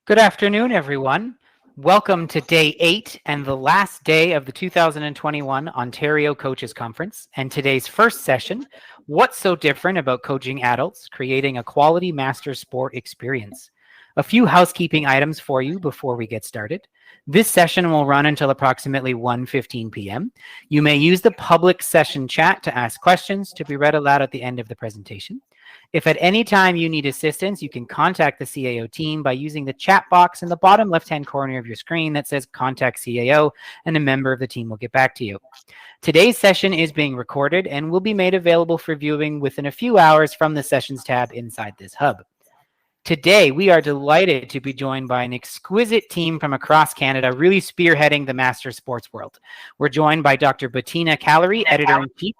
Good afternoon, everyone. Welcome to Day 8 and the last day of the 2021 Ontario Coaches Conference. And today's first session, What's So Different About Coaching Adults, Creating a Quality Master Sport Experience. A few housekeeping items for you before we get started. This session will run until approximately 1:15 p.m. You may use the public session chat to ask questions to be read aloud at the end of the presentation. If at any time you need assistance, you can contact the CAO team by using the chat box in the bottom left-hand corner of your screen that says Contact CAO, and a member of the team will get back to you. Today's session is being recorded and will be made available for viewing within a few hours from the Sessions tab inside this hub. Today, we are delighted to be joined by an exquisite team from across Canada, really spearheading the master sports world. We're joined by Dr. Bettina Callery, Editor-in-Chief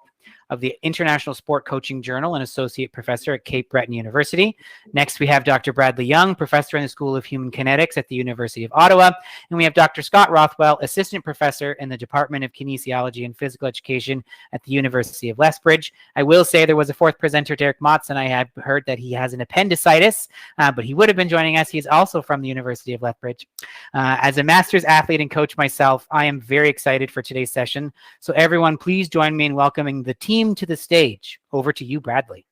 of the International Sport Coaching Journal and Associate Professor at Cape Breton University. Next, we have Dr. Bradley Young, Professor in the School of Human Kinetics at the University of Ottawa. And we have Dr. Scott Rothwell, Assistant Professor in the Department of Kinesiology and Physical Education at the University of Lethbridge. I will say there was a fourth presenter, Derek Motz, and I have heard that he has an appendicitis, but he would have been joining us. He is also from the University of Lethbridge. As a master's athlete and coach myself, I am very excited for today's session. So everyone, please join me in welcoming the team to the stage. Over to you, Bradley.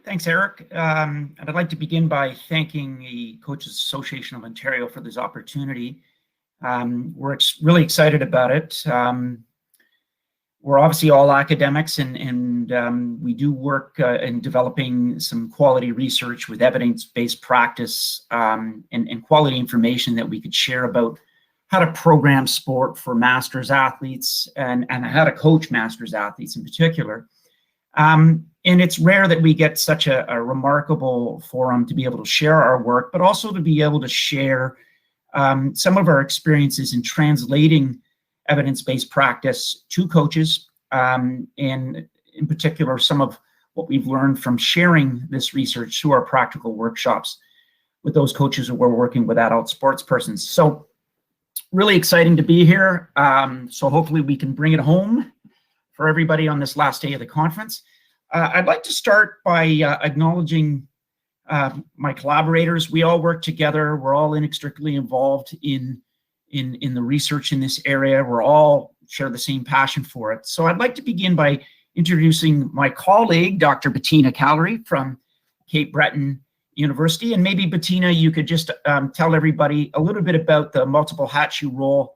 Thanks, Eric. And I'd like to begin by thanking the Coaches Association of Ontario for this opportunity. We're really excited about it. We're obviously all academics, and we do work in developing some quality research with evidence-based practice and quality information that we could share about how to program sport for masters athletes and how to coach masters athletes in particular. And it's rare that we get such a remarkable forum to be able to share our work, but also to be able to share some of our experiences in translating evidence-based practice to coaches, and in particular, some of what we've learned from sharing this research through our practical workshops with those coaches who are working with adult sports persons. So really exciting to be here. So hopefully we can bring it home for everybody on this last day of the conference. I'd like to start by acknowledging my collaborators. We all work together. We're all inextricably involved in the research in this area. We're all share the same passion for it. So I'd like to begin by introducing my colleague, Dr. Bettina Callery from Cape Breton University. And maybe, Bettina, you could just tell everybody a little bit about the multiple hats you wear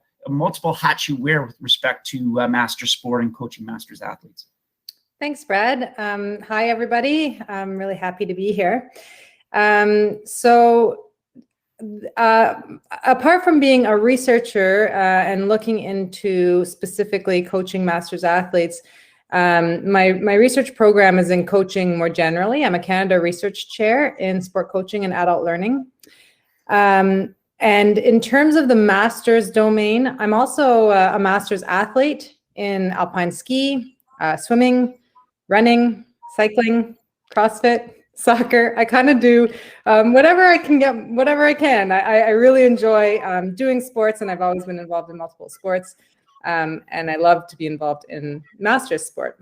with respect to master sport and coaching masters athletes. Thanks, Brad. Hi, everybody. I'm really happy to be here. Apart from being a researcher and looking into specifically coaching masters athletes, my research program is in coaching more generally. I'm a Canada Research Chair in Sport Coaching and Adult Learning. And in terms of the master's domain, I'm also a master's athlete in alpine ski, swimming, running, cycling, CrossFit, soccer. I kind of do whatever I can. I really enjoy doing sports, and I've always been involved in multiple sports. And I love to be involved in master's sport.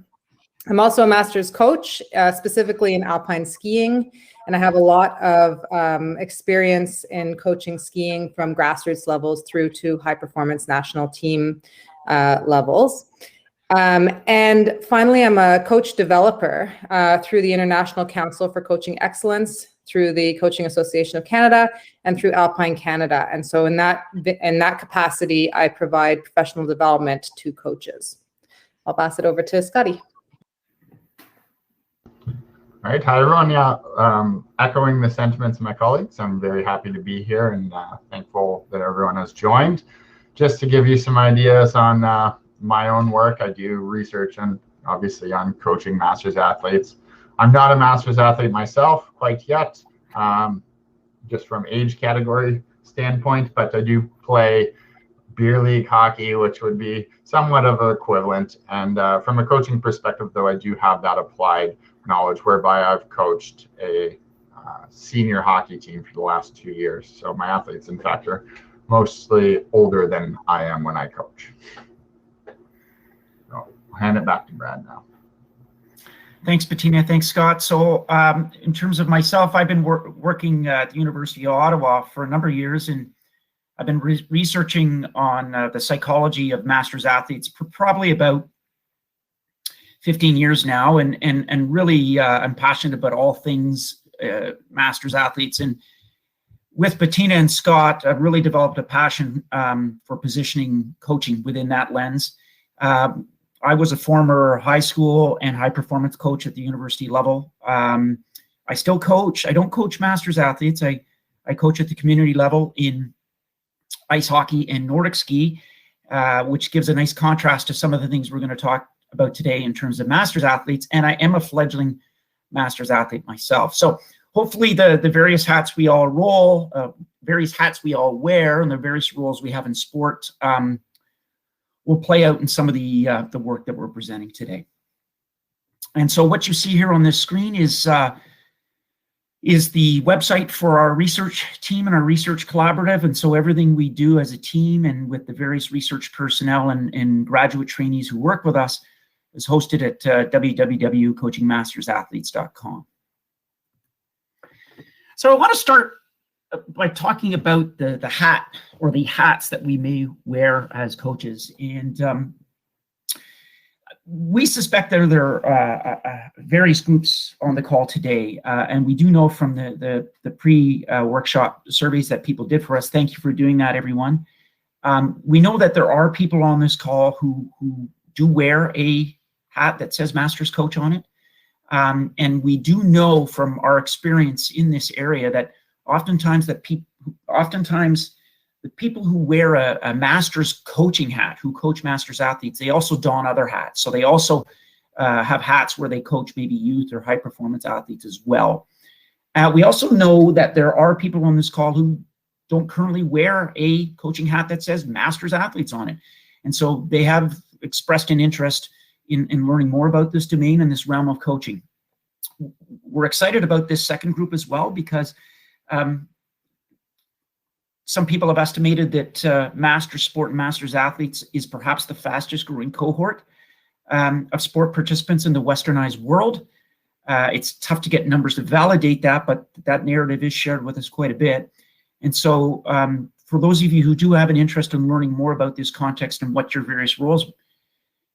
I'm also a master's coach, specifically in alpine skiing, and I have a lot of experience in coaching skiing from grassroots levels through to high performance national team levels. And finally, I'm a coach developer through the International Council for Coaching Excellence, through the Coaching Association of Canada, and through Alpine Canada. And so in that capacity, I provide professional development to coaches. I'll pass it over to Scotty. All right, hi everyone. Yeah, echoing the sentiments of my colleagues, I'm very happy to be here and thankful that everyone has joined. Just to give you some ideas on my own work, I do research and obviously on coaching masters athletes. I'm not a master's athlete myself quite yet, just from age category standpoint, but I do play beer league hockey, which would be somewhat of an equivalent. And from a coaching perspective, though, I do have that applied knowledge whereby I've coached a senior hockey team for the last 2 years. So my athletes, in fact, are mostly older than I am when I coach. So I'll hand it back to Brad now. Thanks, Bettina. Thanks, Scott. So in terms of myself, I've been working at the University of Ottawa for a number of years, and I've been researching on the psychology of masters athletes for probably about 15 years now, and really I'm passionate about all things masters athletes. And with Bettina and Scott, I've really developed a passion for positioning coaching within that lens. I was a former high school and high performance coach at the university level. I still coach. I don't coach masters athletes. I coach at the community level in ice hockey and Nordic ski, which gives a nice contrast to some of the things we're going to talk about today in terms of masters athletes. And I am a fledgling masters athlete myself. So hopefully the various hats we all various hats we all wear, and the various roles we have in sport will play out in some of the work that we're presenting today. And so what you see here on this screen is the website for our research team and our research collaborative. And so everything we do as a team and with the various research personnel and graduate trainees who work with us is hosted at www.coachingmastersathletes.com. So I want to start by talking about the hat or the hats that we may wear as coaches. And we suspect that there are various groups on the call today. And we do know from the pre-workshop surveys that people did for us. Thank you for doing that, everyone. We know that there are people on this call who do wear a hat that says Masters Coach on it. And we do know from our experience in this area that oftentimes the people who wear a master's coaching hat, who coach masters athletes, they also don other hats. So they also have hats where they coach maybe youth or high performance athletes as well. We also know that there are people on this call who don't currently wear a coaching hat that says masters athletes on it. And so they have expressed an interest in learning more about this domain and this realm of coaching. We're excited about this second group as well, because some people have estimated that master sport and masters athletes is perhaps the fastest growing cohort of sport participants in the westernized world. It's tough to get numbers to validate that, but that narrative is shared with us quite a bit. And so for those of you who do have an interest in learning more about this context and what your various roles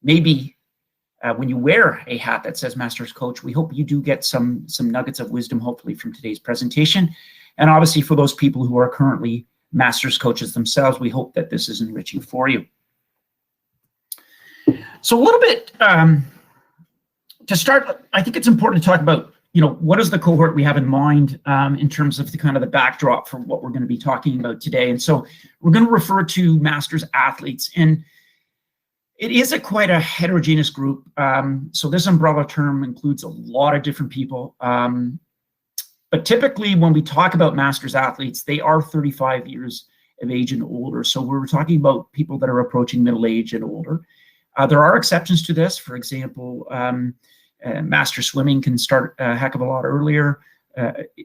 may be when you wear a hat that says Masters Coach, we hope you do get some nuggets of wisdom, hopefully, from today's presentation. And obviously, for those people who are currently Masters Coaches themselves, we hope that this is enriching for you. So a little bit to start, I think it's important to talk about, what is the cohort we have in mind in terms of the kind of the backdrop for what we're going to be talking about today. And so we're going to refer to Masters athletes, and it is quite a heterogeneous group. So this umbrella term includes a lot of different people. But typically when we talk about masters athletes, they are 35 years of age and older. So we're talking about people that are approaching middle age and older. There are exceptions to this. For example, master swimming can start a heck of a lot earlier.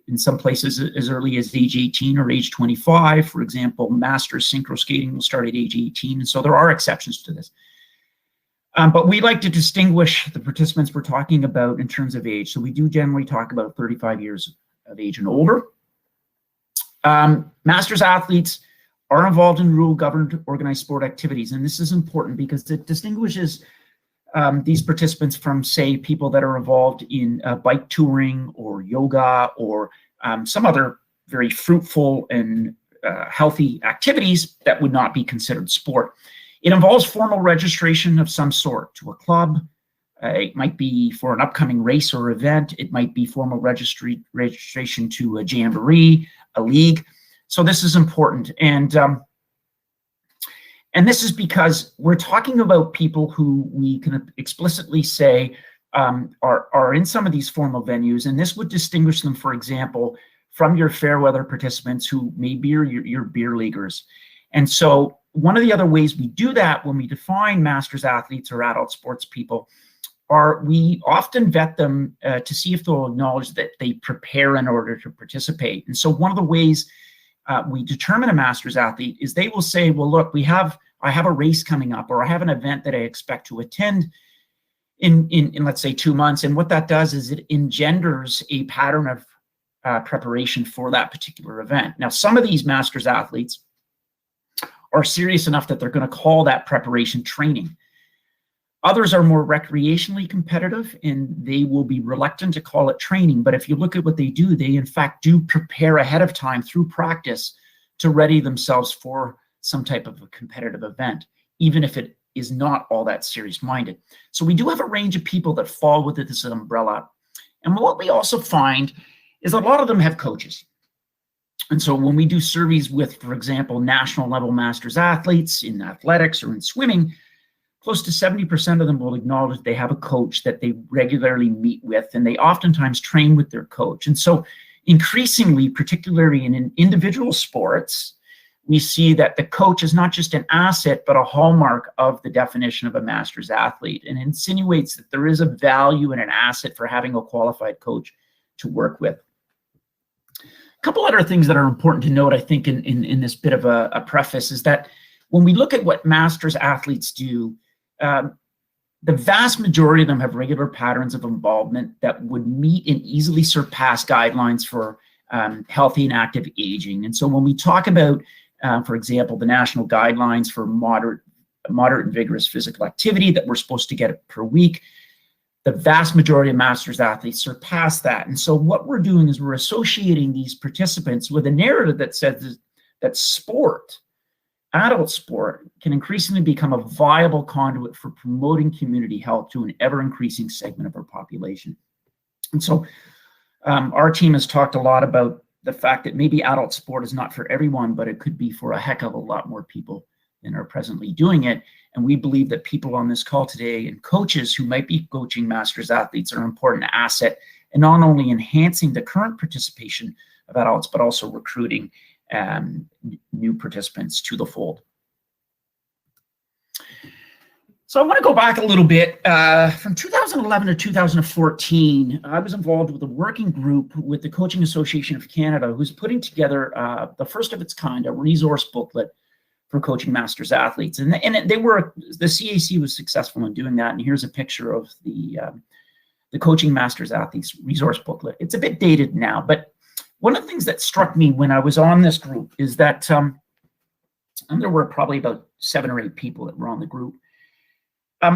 In some places as early as age 18 or age 25. For example, master synchro skating will start at age 18. And so there are exceptions to this. But we like to distinguish the participants we're talking about in terms of age. So we do generally talk about 35 years of age and older. Masters athletes are involved in rule-governed organized sport activities. And this is important because it distinguishes these participants from, say, people that are involved in bike touring or yoga or some other very fruitful and healthy activities that would not be considered sport. It involves formal registration of some sort to a club. It might be for an upcoming race or event. It might be formal registration to a jamboree, a league. So this is important. And this is because we're talking about people who we can explicitly say are in some of these formal venues. And this would distinguish them, for example, from your fair weather participants who may be your beer leaguers. And so one of the other ways we do that when we define masters athletes or adult sports people are we often vet them to see if they'll acknowledge that they prepare in order to participate. And so one of the ways we determine a masters athlete is they will say, well, look, I have a race coming up, or I have an event that I expect to attend. in let's say 2 months. And what that does is it engenders a pattern of preparation for that particular event. Now, some of these masters athletes are serious enough that they're going to call that preparation training. Others are more recreationally competitive, and they will be reluctant to call it training. But if you look at what they do, they in fact do prepare ahead of time through practice to ready themselves for some type of a competitive event, even if it is not all that serious-minded. So we do have a range of people that fall within this umbrella. And what we also find is a lot of them have coaches. And so when we do surveys with, for example, national level masters athletes in athletics or in swimming, close to 70% of them will acknowledge they have a coach that they regularly meet with, and they oftentimes train with their coach. And so increasingly, particularly in individual sports, we see that the coach is not just an asset, but a hallmark of the definition of a master's athlete, and insinuates that there is a value and an asset for having a qualified coach to work with. A couple other things that are important to note, I think, in this bit of a preface is that when we look at what master's athletes do, the vast majority of them have regular patterns of involvement that would meet and easily surpass guidelines for healthy and active aging. And so when we talk about, for example, the national guidelines for moderate and vigorous physical activity that we're supposed to get per week, the vast majority of masters athletes surpass that. And so what we're doing is we're associating these participants with a narrative that says that sport, adult sport, can increasingly become a viable conduit for promoting community health to an ever-increasing segment of our population. And so our team has talked a lot about the fact that maybe adult sport is not for everyone, but it could be for a heck of a lot more people than are presently doing it. And we believe that people on this call today and coaches who might be coaching masters athletes are an important asset in not only enhancing the current participation of adults, but also recruiting new participants to the fold. So I want to go back a little bit. From 2011 to 2014, I was involved with a working group with the Coaching Association of Canada, who's putting together the first of its kind, a resource booklet for coaching masters athletes. And the CAC was successful in doing that. And here's a picture of the Coaching Masters Athletes resource booklet. It's a bit dated now, but one of the things that struck me when I was on this group is that, and there were probably about 7 or 8 people that were on the group.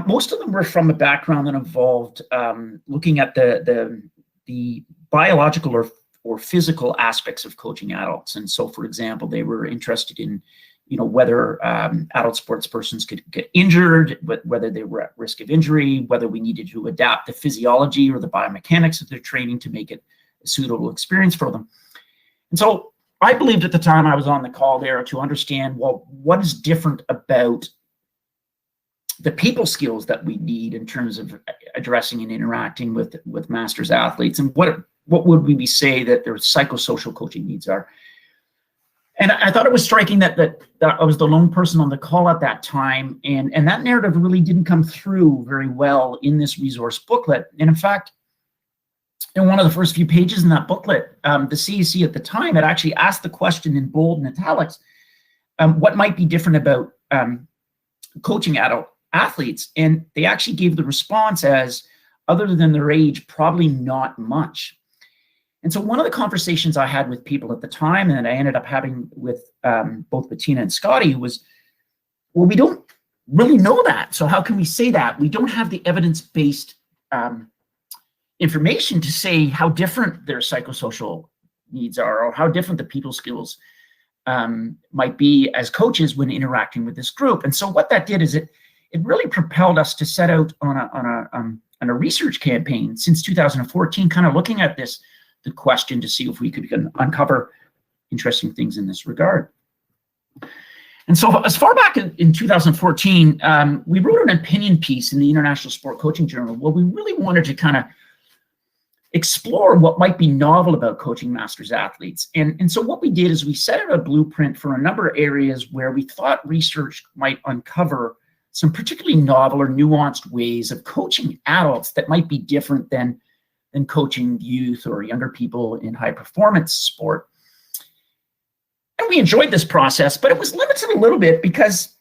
Most of them were from a background that involved looking at the biological or physical aspects of coaching adults. And so, for example, they were interested in, whether adult sports persons could get injured, whether they were at risk of injury, whether we needed to adapt the physiology or the biomechanics of their training to make it a suitable experience for them. And so I believed at the time I was on the call there to understand, well, what is different about the people skills that we need in terms of addressing and interacting with masters athletes, and what would we say that their psychosocial coaching needs are. And I thought it was striking that I was the lone person on the call at that time, and that narrative really didn't come through very well in this resource booklet. And in fact, in one of the first few pages in that booklet, the CAC at the time had actually asked the question in bold and italics, what might be different about coaching adult athletes? And they actually gave the response as, other than their age, probably not much. And so one of the conversations I had with people at the time, and I ended up having with both Bettina and Scotty, was, well, we don't really know that. So how can we say that? We don't have the evidence-based information to say how different their psychosocial needs are, or how different the people skills might be as coaches when interacting with this group. And so what that did is it really propelled us to set out on a research campaign since 2014, kind of looking at the question to see if we could uncover interesting things in this regard. And so as far back in 2014, we wrote an opinion piece in the International Sport Coaching Journal where we really wanted to kind of explore what might be novel about coaching masters athletes. And so what we did is we set out a blueprint for a number of areas where we thought research might uncover some particularly novel or nuanced ways of coaching adults that might be different than coaching youth or younger people in high performance sport. And we enjoyed this process, but it was limited a little bit because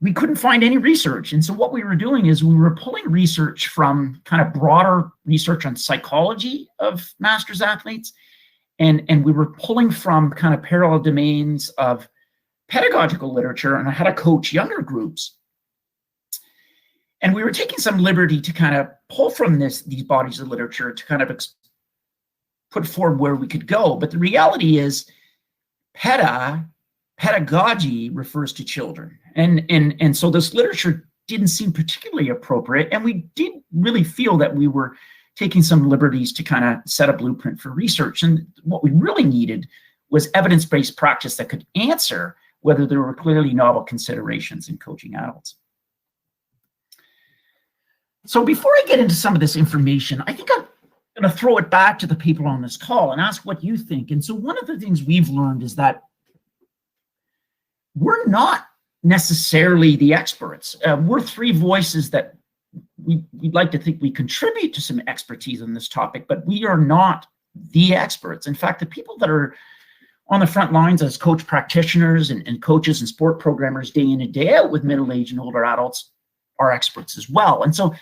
we couldn't find any research. And so what we were doing is we were pulling research from kind of broader research on psychology of masters athletes. And we were pulling from kind of parallel domains of pedagogical literature on how to coach younger groups. And we were taking some liberty to kind of pull from these bodies of literature to kind of put forward where we could go. But the reality is pedagogy refers to children. And so this literature didn't seem particularly appropriate. And we did really feel that we were taking some liberties to kind of set a blueprint for research. And what we really needed was evidence-based practice that could answer whether there were clearly novel considerations in coaching adults. So before I get into some of this information, I think I'm going to throw it back to the people on this call and ask what you think. And so one of the things we've learned is that we're not necessarily the experts. We're three voices that we'd like to think we contribute to some expertise on this topic, but we are not the experts. In fact, the people that are on the front lines as coach practitioners and coaches and sport programmers day in and day out with middle-aged and older adults are experts as well. And so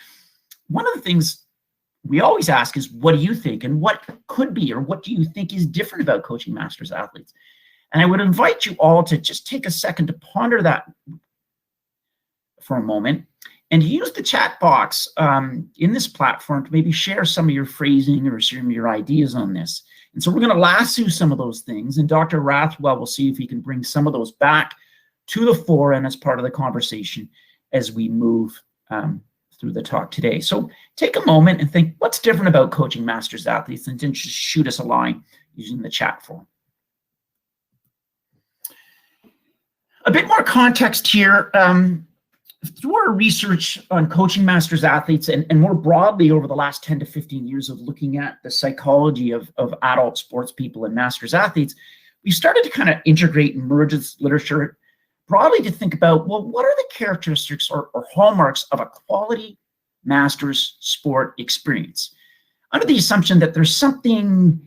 one of the things we always ask is, what do you think? And what could be, or what do you think is different about coaching masters athletes? And I would invite you all to just take a second to ponder that for a moment and use the chat box in this platform to maybe share some of your phrasing or some of your ideas on this. And so we're going to lasso some of those things, and Dr. Rathwell will see if he can bring some of those back to the fore and as part of the conversation as we move through the talk today. So take a moment and think, what's different about coaching masters athletes, and then just shoot us a line using the chat form. A bit more context here. Through our research on coaching masters athletes and more broadly over the last 10 to 15 years of looking at the psychology of adult sports people and masters athletes, we started to kind of integrate and merge this literature broadly to think about, well, what are the characteristics or hallmarks of a quality masters sport experience? Under the assumption that there's something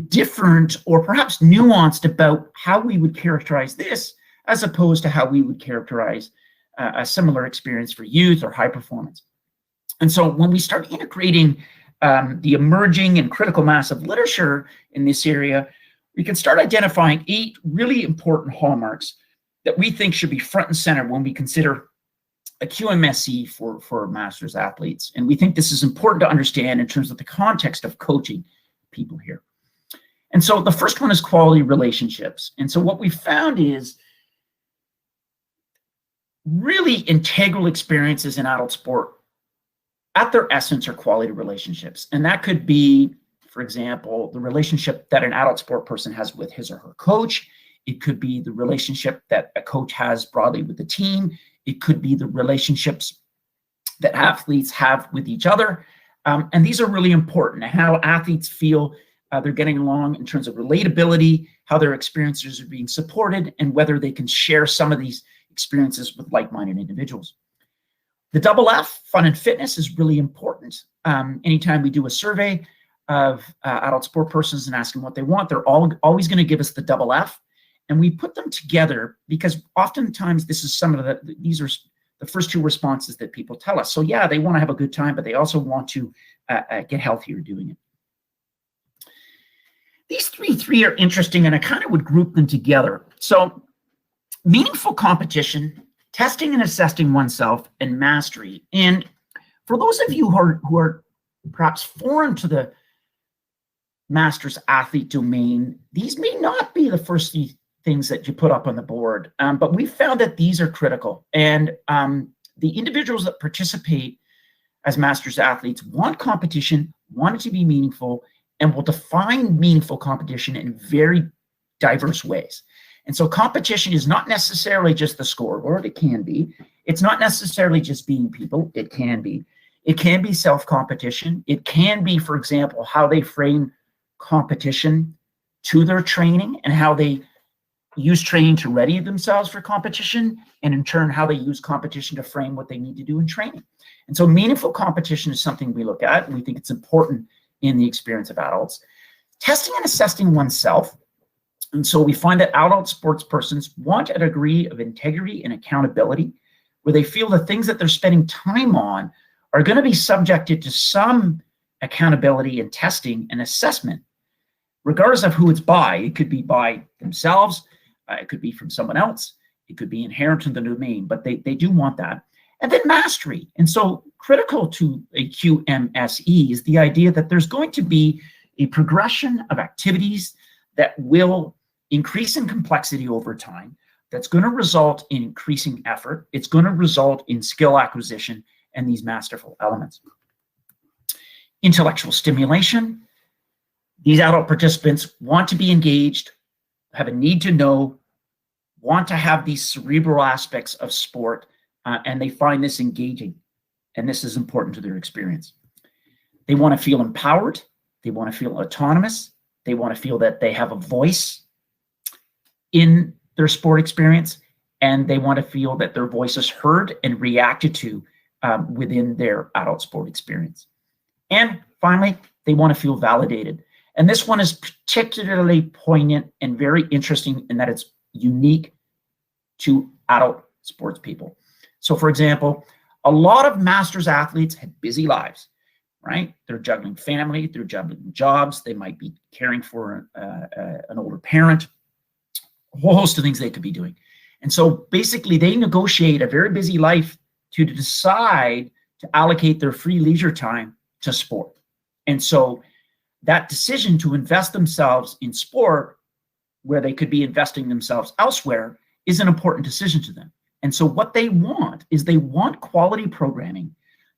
different or perhaps nuanced about how we would characterize this as opposed to how we would characterize a similar experience for youth or high performance. And so when we start integrating the emerging and critical mass of literature in this area, we can start identifying 8 really important hallmarks that we think should be front and center when we consider a QMSE for masters athletes. And we think this is important to understand in terms of the context of coaching people here. And so the first one is quality relationships. And so what we found is really integral experiences in adult sport at their essence are quality relationships. And that could be, for example, the relationship that an adult sport person has with his or her coach. It could be the relationship that a coach has broadly with the team. It could be the relationships that athletes have with each other. And these are really important, how athletes feel they're getting along in terms of relatability, how their experiences are being supported, and whether they can share some of these experiences with like-minded individuals. The double F, fun and fitness, is really important. Anytime we do a survey of adult sport persons and ask them what they want, they're always going to give us the double F. And we put them together because oftentimes this is these are the first 2 responses that people tell us. So yeah, they want to have a good time, but they also want to get healthier doing it. These three are interesting, and I kind of would group them together. So meaningful competition, testing and assessing oneself, and mastery. And for those of you who are perhaps foreign to the masters athlete domain, these may not be the first things that you put up on the board, but we found that these are critical. And the individuals that participate as masters athletes want competition, want it to be meaningful, and will define meaningful competition in very diverse ways. And so competition is not necessarily just the scoreboard. It can be. It's not necessarily just being people. It can be. It can be self-competition. It can be, for example, how they frame competition to their training and how they use training to ready themselves for competition, and in turn, how they use competition to frame what they need to do in training. And so meaningful competition is something we look at, and we think it's important in the experience of adults. Testing and assessing oneself. And so we find that adult sports persons want a degree of integrity and accountability, where they feel the things that they're spending time on are going to be subjected to some accountability and testing and assessment, regardless of who it's by. It could be by themselves, it could be from someone else, it could be inherent in the domain, but they do want that. And then mastery. And so critical to a QMSE is the idea that there's going to be a progression of activities that will increase in complexity over time, that's going to result in increasing effort. It's going to result in skill acquisition and these masterful elements. Intellectual stimulation. These adult participants want to be engaged, have a need to know, want to have these cerebral aspects of sport, and they find this engaging, and this is important to their experience. They want to feel empowered. They want to feel autonomous. They want to feel that they have a voice in their sport experience, and they want to feel that their voice is heard and reacted to within their adult sport experience. And finally, they want to feel validated. And this one is particularly poignant and very interesting in that it's unique to adult sports people. So for example, a lot of masters athletes have busy lives, right? They're juggling family, they're juggling jobs, they might be caring for an older parent, a whole host of things they could be doing. And so basically they negotiate a very busy life to decide to allocate their free leisure time to sport. And so that decision to invest themselves in sport where they could be investing themselves elsewhere is an important decision to them. And so what they want is they want quality programming.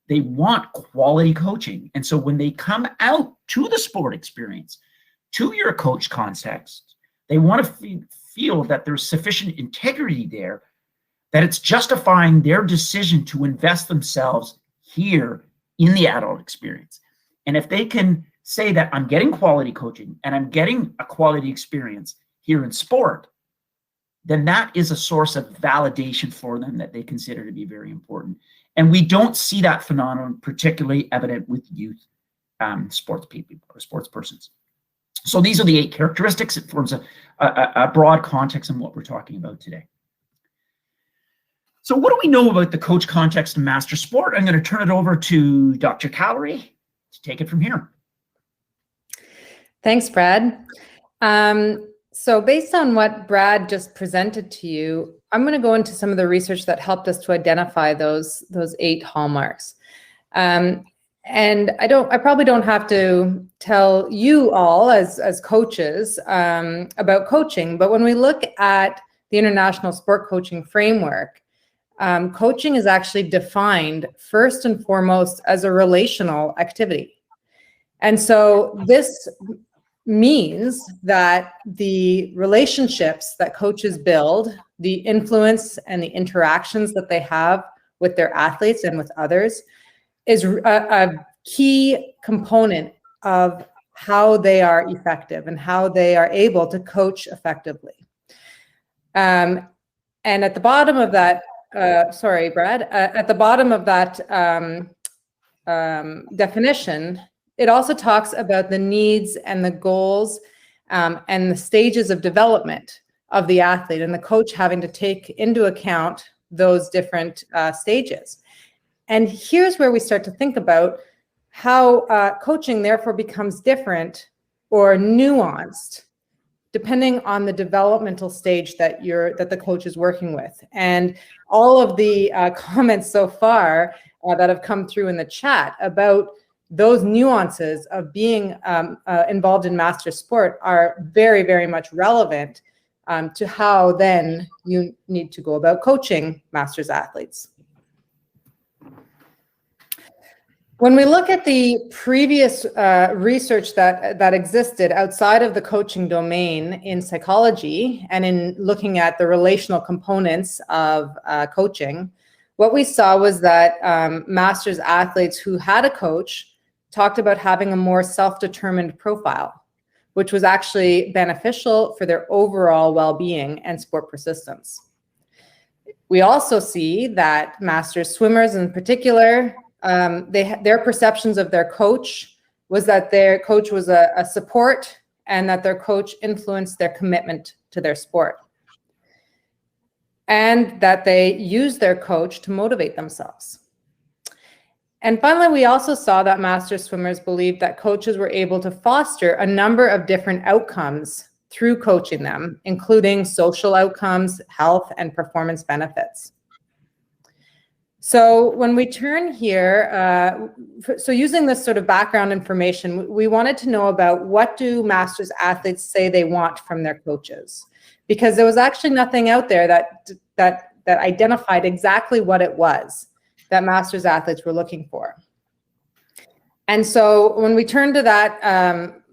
They want quality coaching. And so when they come out to the sport experience, to your coach context, they want to feel that there's sufficient integrity there, that it's justifying their decision to invest themselves here in the adult experience. And if they can say that I'm getting quality coaching and I'm getting a quality experience here in sport, then that is a source of validation for them that they consider to be very important. And we don't see that phenomenon particularly evident with youth sports people or sports persons. So these are the 8 characteristics. It forms a broad context in what we're talking about today. So what do we know about the coach context in master sport? I'm going to turn it over to Dr. Callery to take it from here. Thanks, Brad. So based on what Brad just presented to you, I'm going to go into some of the research that helped us to identify those 8 hallmarks. And I probably don't have to tell you all as coaches about coaching, but when we look at the International Sport Coaching Framework, coaching is actually defined first and foremost as a relational activity. And so this means that the relationships that coaches build, the influence and the interactions that they have with their athletes and with others is a key component of how they are effective and how they are able to coach effectively. And at the bottom of that, sorry, Brad, at the bottom of that definition, it also talks about the needs and the goals and the stages of development of the athlete, and the coach having to take into account those different stages. And here's where we start to think about how coaching therefore becomes different or nuanced depending on the developmental stage that the coach is working with. And all of the comments so far that have come through in the chat about those nuances of being involved in master sport are very, very much relevant to how then you need to go about coaching masters athletes. When we look at the previous research that existed outside of the coaching domain in psychology and in looking at the relational components of coaching, what we saw was that masters athletes who had a coach talked about having a more self-determined profile, which was actually beneficial for their overall well-being and sport persistence. We also see that masters swimmers in particular, their perceptions of their coach was that their coach was a support and that their coach influenced their commitment to their sport, and that they use their coach to motivate themselves. And finally, we also saw that master swimmers believed that coaches were able to foster a number of different outcomes through coaching them, including social outcomes, health, and performance benefits. So when we turn here, so using this sort of background information, we wanted to know about what do masters athletes say they want from their coaches, because there was actually nothing out there that identified exactly what it was that masters athletes were looking for. And so when we turn to that,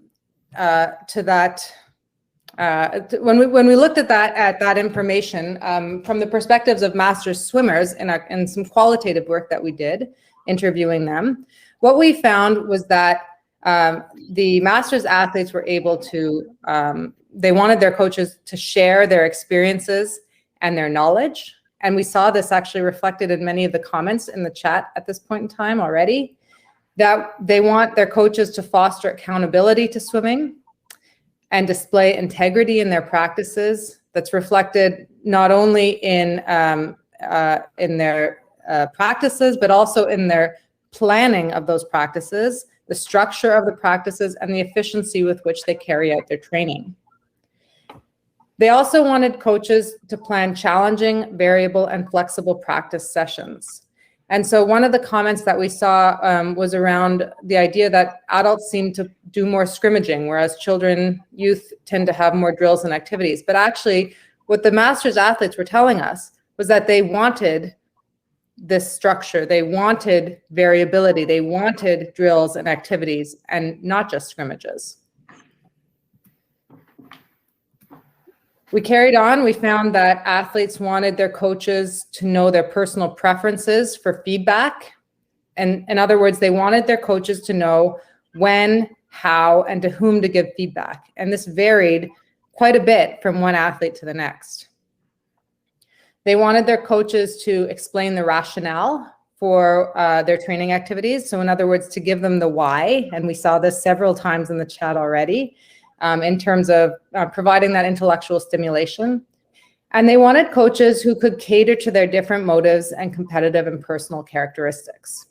when we looked at that information from the perspectives of masters swimmers in some qualitative work that we did, interviewing them, what we found was that the masters athletes were able to, they wanted their coaches to share their experiences and their knowledge. And we saw this actually reflected in many of the comments in the chat at this point in time already, that they want their coaches to foster accountability to swimming and display integrity in their practices. That's reflected not only in their practices, but also in their planning of those practices, the structure of the practices, and the efficiency with which they carry out their training. They also wanted coaches to plan challenging, variable, and flexible practice sessions. And so one of the comments that we saw was around the idea that adults seem to do more scrimmaging, whereas youth tend to have more drills and activities. But actually, what the masters athletes were telling us was that they wanted this structure. They wanted variability. They wanted drills and activities, and not just scrimmages. We carried on. We found that athletes wanted their coaches to know their personal preferences for feedback. And in other words, they wanted their coaches to know when, how, and to whom to give feedback. And this varied quite a bit from one athlete to the next. They wanted their coaches to explain the rationale for their training activities. So in other words, to give them the why. And we saw this several times in the chat already. In terms of providing that intellectual stimulation. And they wanted coaches who could cater to their different motives and competitive and personal characteristics.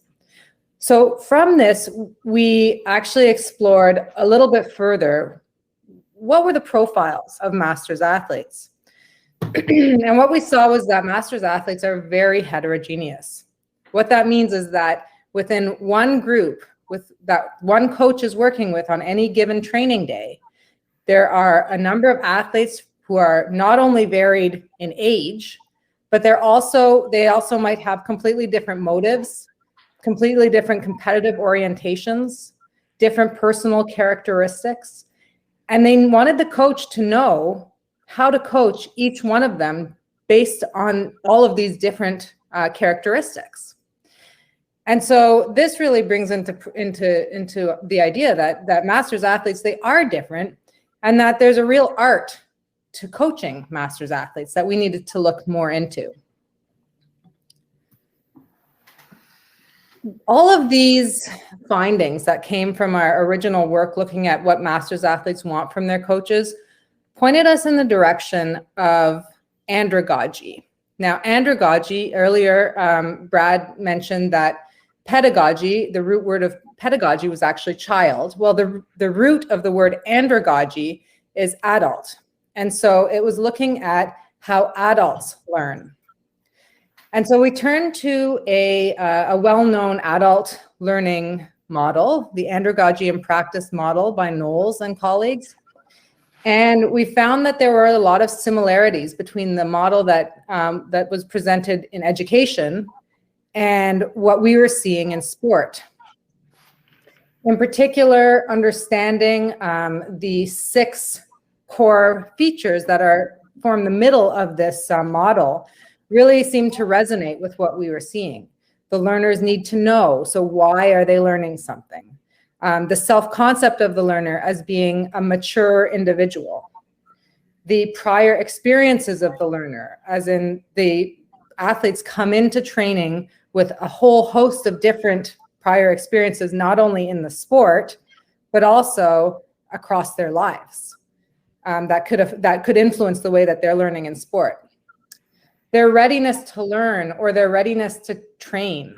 So from this, we actually explored a little bit further, what were the profiles of masters athletes? And what we saw was that masters athletes are very heterogeneous. What that means is that within one group, that one coach is working with on any given training day, there are a number of athletes who are not only varied in age, but they also might have completely different motives, completely different competitive orientations, different personal characteristics. And they wanted the coach to know how to coach each one of them based on all of these different characteristics. And so this really brings into the idea that masters athletes, they are different, and that there's a real art to coaching masters athletes that we needed to look more into. All of these findings that came from our original work looking at what masters athletes want from their coaches pointed us in the direction of andragogy. Now, andragogy, earlier Brad mentioned that pedagogy, the root word of pedagogy was actually child. Well, the root of the word andragogy is adult. And so it was looking at how adults learn. And so we turned to a well-known adult learning model, the andragogy in practice model by Knowles and colleagues. And we found that there were a lot of similarities between the model that was presented in education and what we were seeing in sport. In particular, understanding the 6 core features that form the middle of this model really seemed to resonate with what we were seeing. The learners need to know, so why are they learning something? The self-concept of the learner as being a mature individual. The prior experiences of the learner, as in the athletes come into training with a whole host of different prior experiences, not only in the sport, but also across their lives that could influence the way that they're learning in sport. Their readiness to learn or their readiness to train,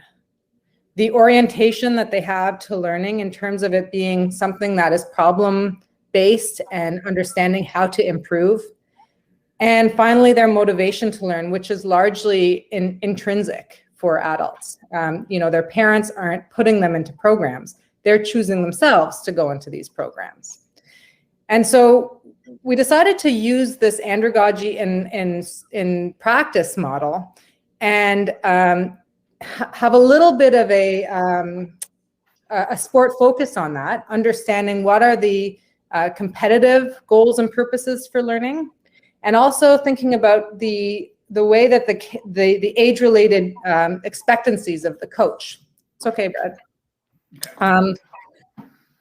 the orientation that they have to learning in terms of it being something that is problem-based and understanding how to improve. And finally, their motivation to learn, which is largely intrinsic for adults. Their parents aren't putting them into programs. They're choosing themselves to go into these programs. And so we decided to use this andragogy in practice model and have a little bit of a sport focus on that, understanding what are the competitive goals and purposes for learning, and also thinking about the way that the age-related expectancies of the coach. It's okay, Brad.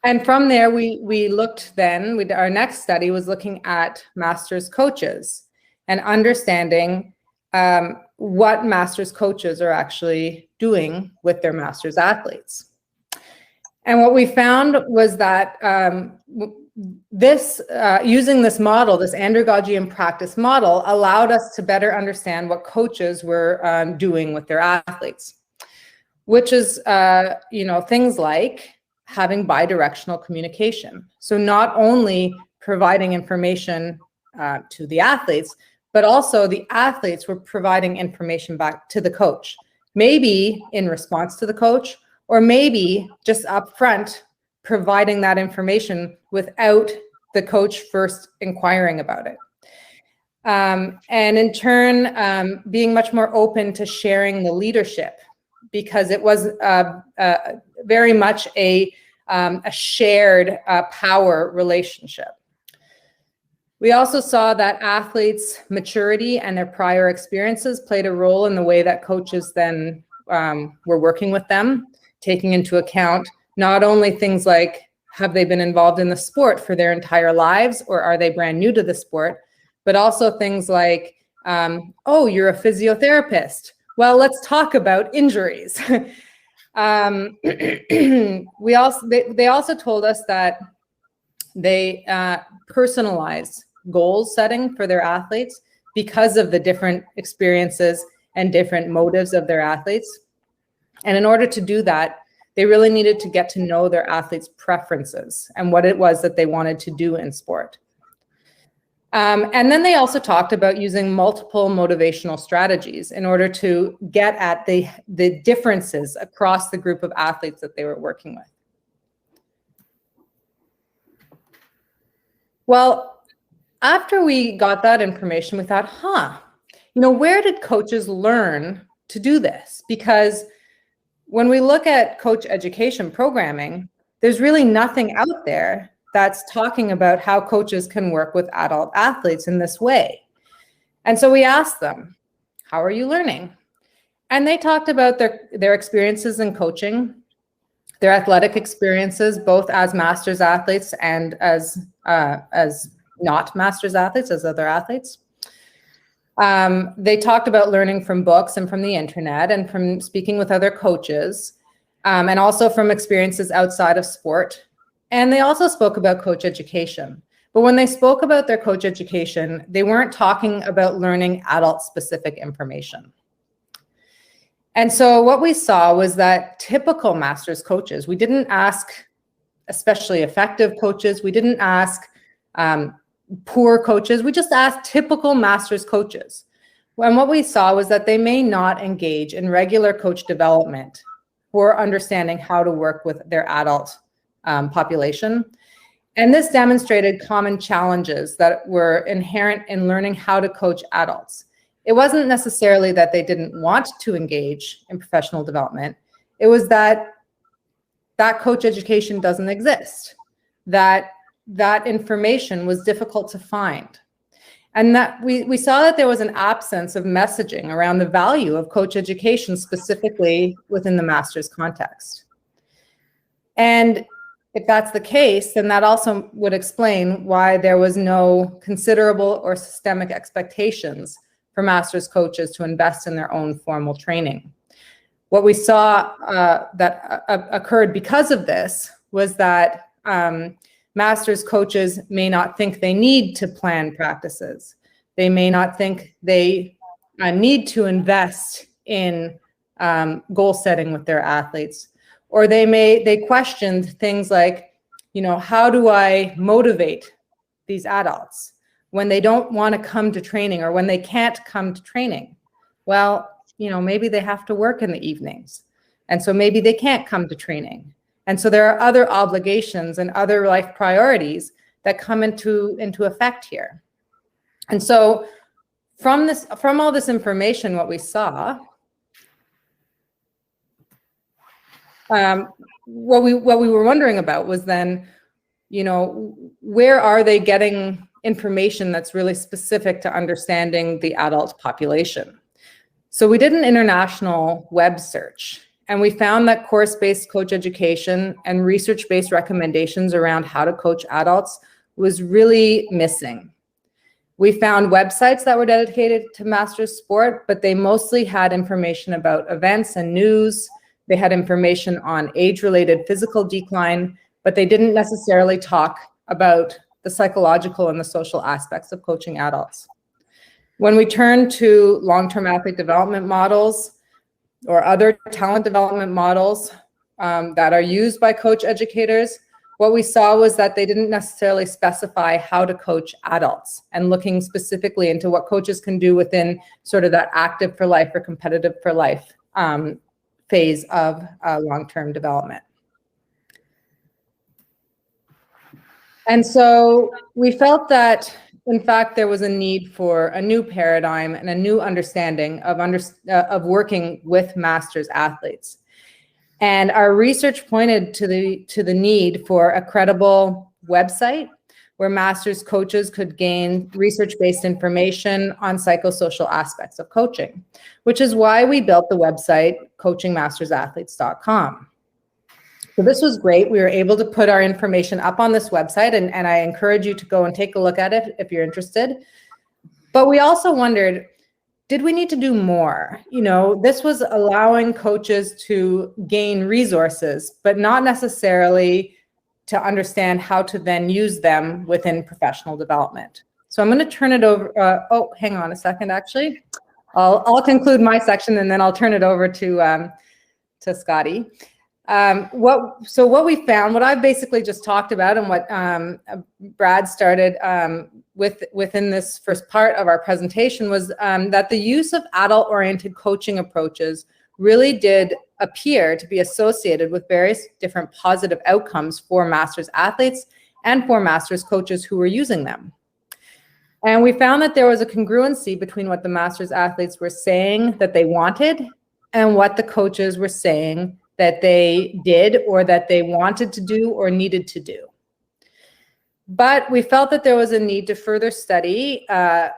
And from there, we looked then, our next study was looking at master's coaches and understanding what master's coaches are actually doing with their master's athletes. And what we found was that using this model, this andragogy in practice model, allowed us to better understand what coaches were doing with their athletes, which is things like having bidirectional communication. So not only providing information to the athletes, but also the athletes were providing information back to the coach, maybe in response to the coach, or maybe just up front providing that information without the coach first inquiring about it. And in turn, being much more open to sharing the leadership, because it was very much a shared power relationship. We also saw that athletes' maturity and their prior experiences played a role in the way that coaches then were working with them, taking into account not only things like, have they been involved in the sport for their entire lives, or are they brand new to the sport, but also things like, oh, you're a physiotherapist. Well, let's talk about injuries. They also told us that they personalize goal setting for their athletes because of the different experiences and different motives of their athletes. And in order to do that, they really needed to get to know their athletes' preferences and what it was that they wanted to do in sport. And then they also talked about using multiple motivational strategies in order to get at the differences across the group of athletes that they were working with. Well, after we got that information, we thought, where did coaches learn to do this? Because when we look at coach education programming, there's really nothing out there that's talking about how coaches can work with adult athletes in this way. And so we asked them, how are you learning? And they talked about their experiences in coaching, their athletic experiences, both as master's athletes and as not master's athletes, as other athletes. They talked about learning from books and from the internet and from speaking with other coaches, and also from experiences outside of sport. And they also spoke about coach education. But when they spoke about their coach education, they weren't talking about learning adult-specific information. And so what we saw was that typical master's coaches, we didn't ask especially effective coaches, we didn't ask poor coaches, we just asked typical master's coaches. And what we saw was that they may not engage in regular coach development for understanding how to work with their adult population. And this demonstrated common challenges that were inherent in learning how to coach adults. It wasn't necessarily that they didn't want to engage in professional development. It was that coach education doesn't exist, that information was difficult to find. And that we saw that there was an absence of messaging around the value of coach education, specifically within the master's context. And if that's the case, then that also would explain why there was no considerable or systemic expectations for master's coaches to invest in their own formal training. What we saw that occurred because of this was that Masters coaches may not think they need to plan practices. They may not think they need to invest in goal setting with their athletes. Or they questioned things like, how do I motivate these adults when they don't want to come to training or when they can't come to training? Well, maybe they have to work in the evenings. And so maybe they can't come to training. And so there are other obligations and other life priorities that come into effect here. And so from all this information, what we saw, what we were wondering about was then, where are they getting information that's really specific to understanding the adult population? So we did an international web search, and we found that course-based coach education and research-based recommendations around how to coach adults was really missing. We found websites that were dedicated to Masters sport, but they mostly had information about events and news. They had information on age-related physical decline, but they didn't necessarily talk about the psychological and the social aspects of coaching adults. When we turn to long-term athlete development models or other talent development models that are used by coach educators, what we saw was that they didn't necessarily specify how to coach adults, and looking specifically into what coaches can do within sort of that active for life or competitive for life phase of long-term development. And so we felt that, in fact, there was a need for a new paradigm and a new understanding of working with Masters athletes. And our research pointed to the need for a credible website where Masters coaches could gain research-based information on psychosocial aspects of coaching, which is why we built the website coachingmastersathletes.com. So this was great. We were able to put our information up on this website, and I encourage you to go and take a look at it if you're interested. But we also wondered, did we need to do more? This was allowing coaches to gain resources, but not necessarily to understand how to then use them within professional development. So I'm going to turn it over. Hang on a second, actually. I'll conclude my section, and then I'll turn it over to Scotty. What we found, what I basically just talked about, and what Brad started within this first part of our presentation, was that the use of adult-oriented coaching approaches really did appear to be associated with various different positive outcomes for Masters athletes and for Masters coaches who were using them. And we found that there was a congruency between what the Masters athletes were saying that they wanted and what the coaches were saying that they did or that they wanted to do or needed to do. But we felt that there was a need to further study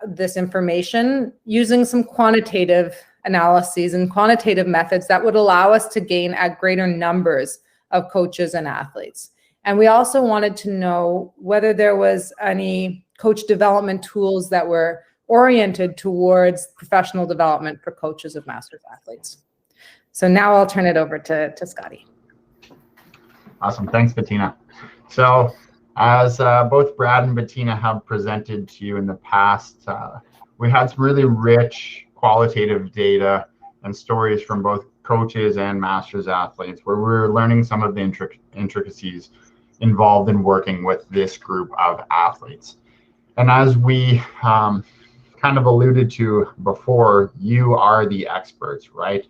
this information using some quantitative analyses and quantitative methods that would allow us to gain at greater numbers of coaches and athletes. And we also wanted to know whether there was any coach development tools that were oriented towards professional development for coaches of Masters athletes. So now I'll turn it over to Scotty. Awesome. Thanks, Bettina. So as both Brad and Bettina have presented to you in the past, we had some really rich qualitative data and stories from both coaches and Masters athletes where we're learning some of the intricacies involved in working with this group of athletes. And as we kind of alluded to before, you are the experts, right?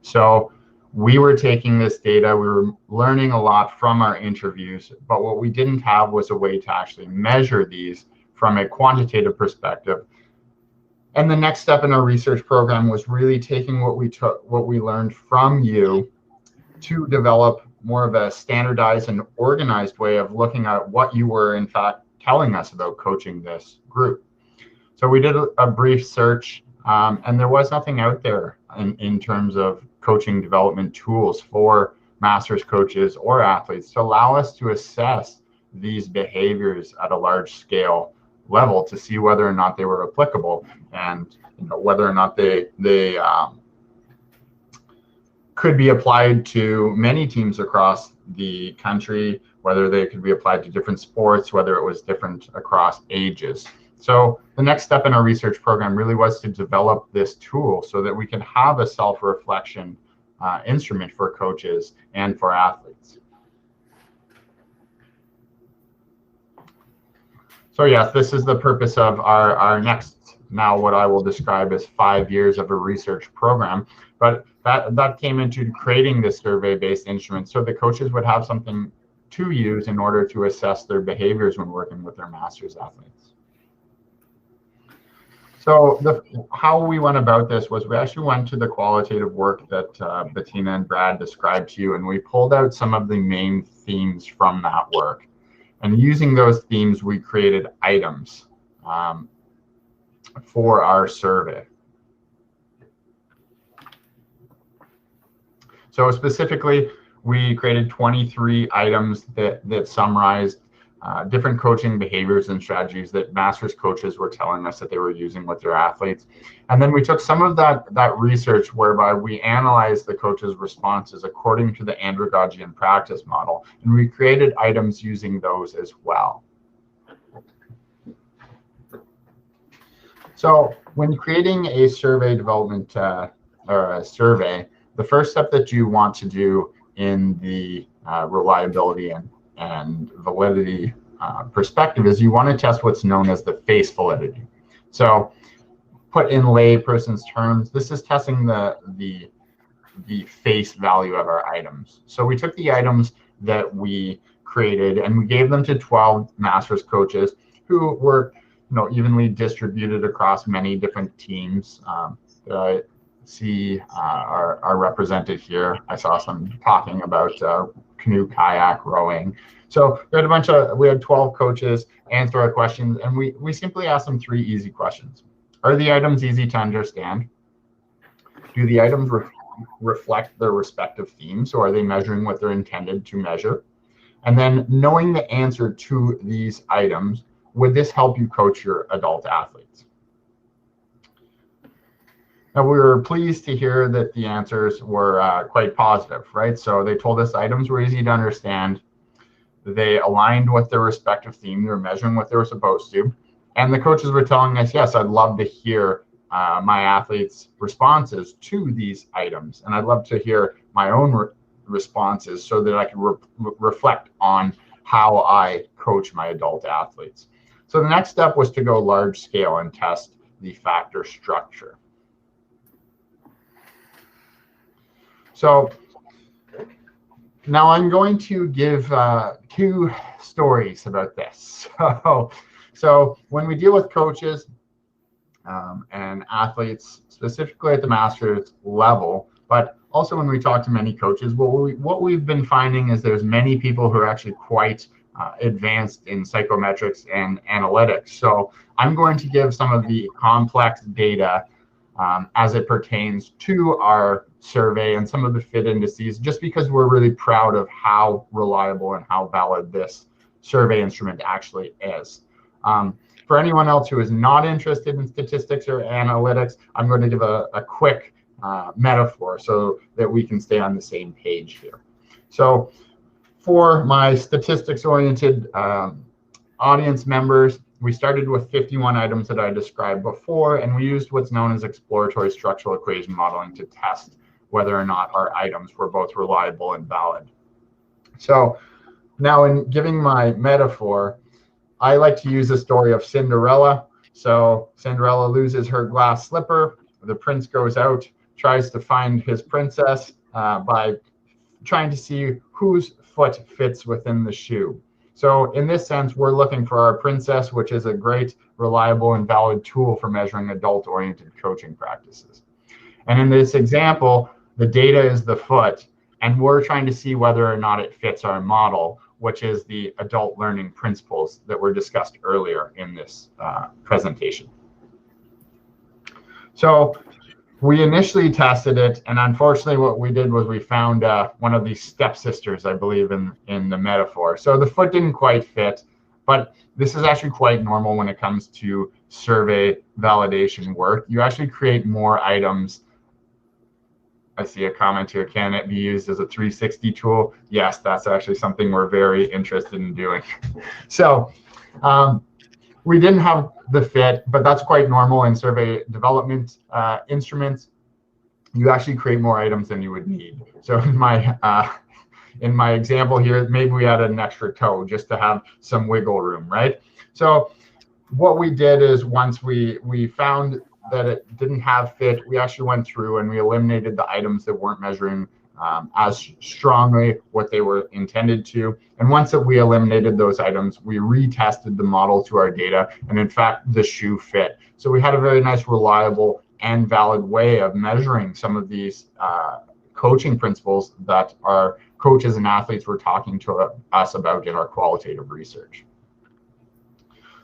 So we were taking this data, we were learning a lot from our interviews, but what we didn't have was a way to actually measure these from a quantitative perspective. And the next step in our research program was really taking what we learned from you to develop more of a standardized and organized way of looking at what you were in fact telling us about coaching this group. So we did a brief search, and there was nothing out there in terms of coaching development tools for Masters coaches or athletes to allow us to assess these behaviors at a large scale level to see whether or not they were applicable and whether or not they could be applied to many teams across the country, whether they could be applied to different sports, whether it was different across ages. So the next step in our research program really was to develop this tool so that we could have a self-reflection instrument for coaches and for athletes. So yes, this is the purpose of our next, now what I will describe as 5 years of a research program. But that came into creating this survey-based instrument so the coaches would have something to use in order to assess their behaviors when working with their masters athletes. So how we went about this was we actually went to the qualitative work that Bettina and Brad described to you, and we pulled out some of the main themes from that work. And using those themes, we created items for our survey. So specifically, we created 23 items that summarized different coaching behaviors and strategies that masters coaches were telling us that they were using with their athletes. And then we took some of that research whereby we analyzed the coaches' responses according to the andragogian practice model, and we created items using those as well. So when creating a survey development or a survey, the first step that you want to do in the reliability and validity perspective is you want to test what's known as the face validity. So put in lay person's terms, this is testing the face value of our items. So we took the items that we created and we gave them to 12 masters coaches who were evenly distributed across many different teams. I see are represented here. I saw some talking about canoe, kayak, rowing. So we had 12 coaches answer our questions, and we simply asked them 3 easy questions. Are the items easy to understand? Do the items reflect their respective themes, or are they measuring what they're intended to measure? And then knowing the answer to these items, would this help you coach your adult athletes? Now, we were pleased to hear that the answers were quite positive, right? So they told us items were easy to understand. They aligned with their respective theme. They were measuring what they were supposed to. And the coaches were telling us, yes, I'd love to hear my athletes' responses to these items. And I'd love to hear my own responses so that I can reflect on how I coach my adult athletes. So the next step was to go large scale and test the factor structure. So now I'm going to give 2 stories about this. So when we deal with coaches and athletes, specifically at the masters level, but also when we talk to many coaches, what we've been finding is there's many people who are actually quite advanced in psychometrics and analytics. So I'm going to give some of the complex data as it pertains to our survey and some of the fit indices, just because we're really proud of how reliable and how valid this survey instrument actually is. For anyone else who is not interested in statistics or analytics, I'm going to give a quick metaphor so that we can stay on the same page here. So for my statistics-oriented audience members, we started with 51 items that I described before, and we used what's known as exploratory structural equation modeling to test whether or not our items were both reliable and valid. So now in giving my metaphor, I like to use the story of Cinderella. So Cinderella loses her glass slipper. The prince goes out, tries to find his princess by trying to see whose foot fits within the shoe. So in this sense, we're looking for our princess, which is a great, reliable, and valid tool for measuring adult-oriented coaching practices. And in this example, the data is the foot, and we're trying to see whether or not it fits our model, which is the adult learning principles that were discussed earlier in this presentation. So we initially tested it, and unfortunately what we did was we found one of these stepsisters, I believe, in the metaphor. So the foot didn't quite fit, but this is actually quite normal when it comes to survey validation work. You actually create more items I see a comment here, can it be used as a 360 tool? Yes, that's actually something we're very interested in doing. So we didn't have the fit, but that's quite normal in survey development instruments. You actually create more items than you would need. So in my example here, maybe we had an extra toe just to have some wiggle room, right? So what we did is once we found that it didn't have fit, we actually went through and we eliminated the items that weren't measuring as strongly what they were intended to. And once that we eliminated those items, we retested the model to our data, and in fact, the shoe fit. So we had a very nice, reliable, and valid way of measuring some of these coaching principles that our coaches and athletes were talking to us about in our qualitative research.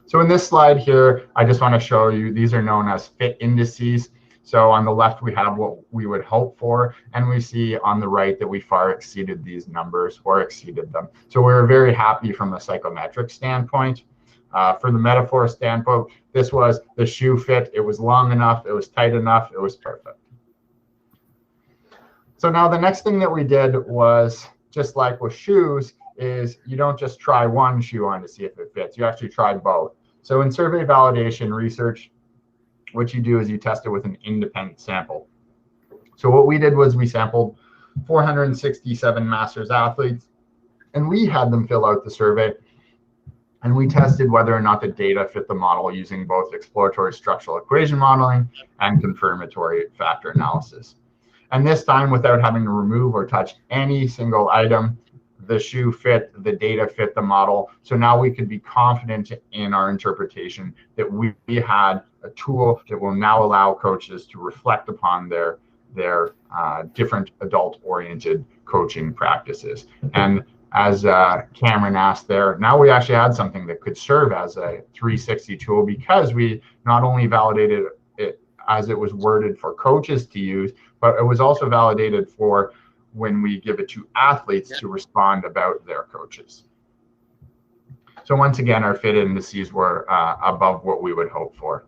So in this slide here, I just want to show you, these are known as fit indices. So on the left, we have what we would hope for, and we see on the right that we far exceeded these numbers or exceeded them. So we were very happy from a psychometric standpoint. For the metaphor standpoint, this was the shoe fit. It was long enough, it was tight enough, it was perfect. So now the next thing that we did was, just like with shoes, is you don't just try one shoe on to see if it fits, you actually try both. So in survey validation research, what you do is you test it with an independent sample. So what we did was we sampled 467 masters athletes, and we had them fill out the survey, and we tested whether or not the data fit the model using both exploratory structural equation modeling and confirmatory factor analysis. And this time, without having to remove or touch any single item, the shoe fit, the data fit the model. So now we could be confident in our interpretation that we had a tool that will now allow coaches to reflect upon their different adult-oriented coaching practices. And as Cameron asked there, now we actually had something that could serve as a 360 tool, because we not only validated it as it was worded for coaches to use, but it was also validated for when we give it to athletes to respond about their coaches. So once again, our fit indices were above what we would hope for.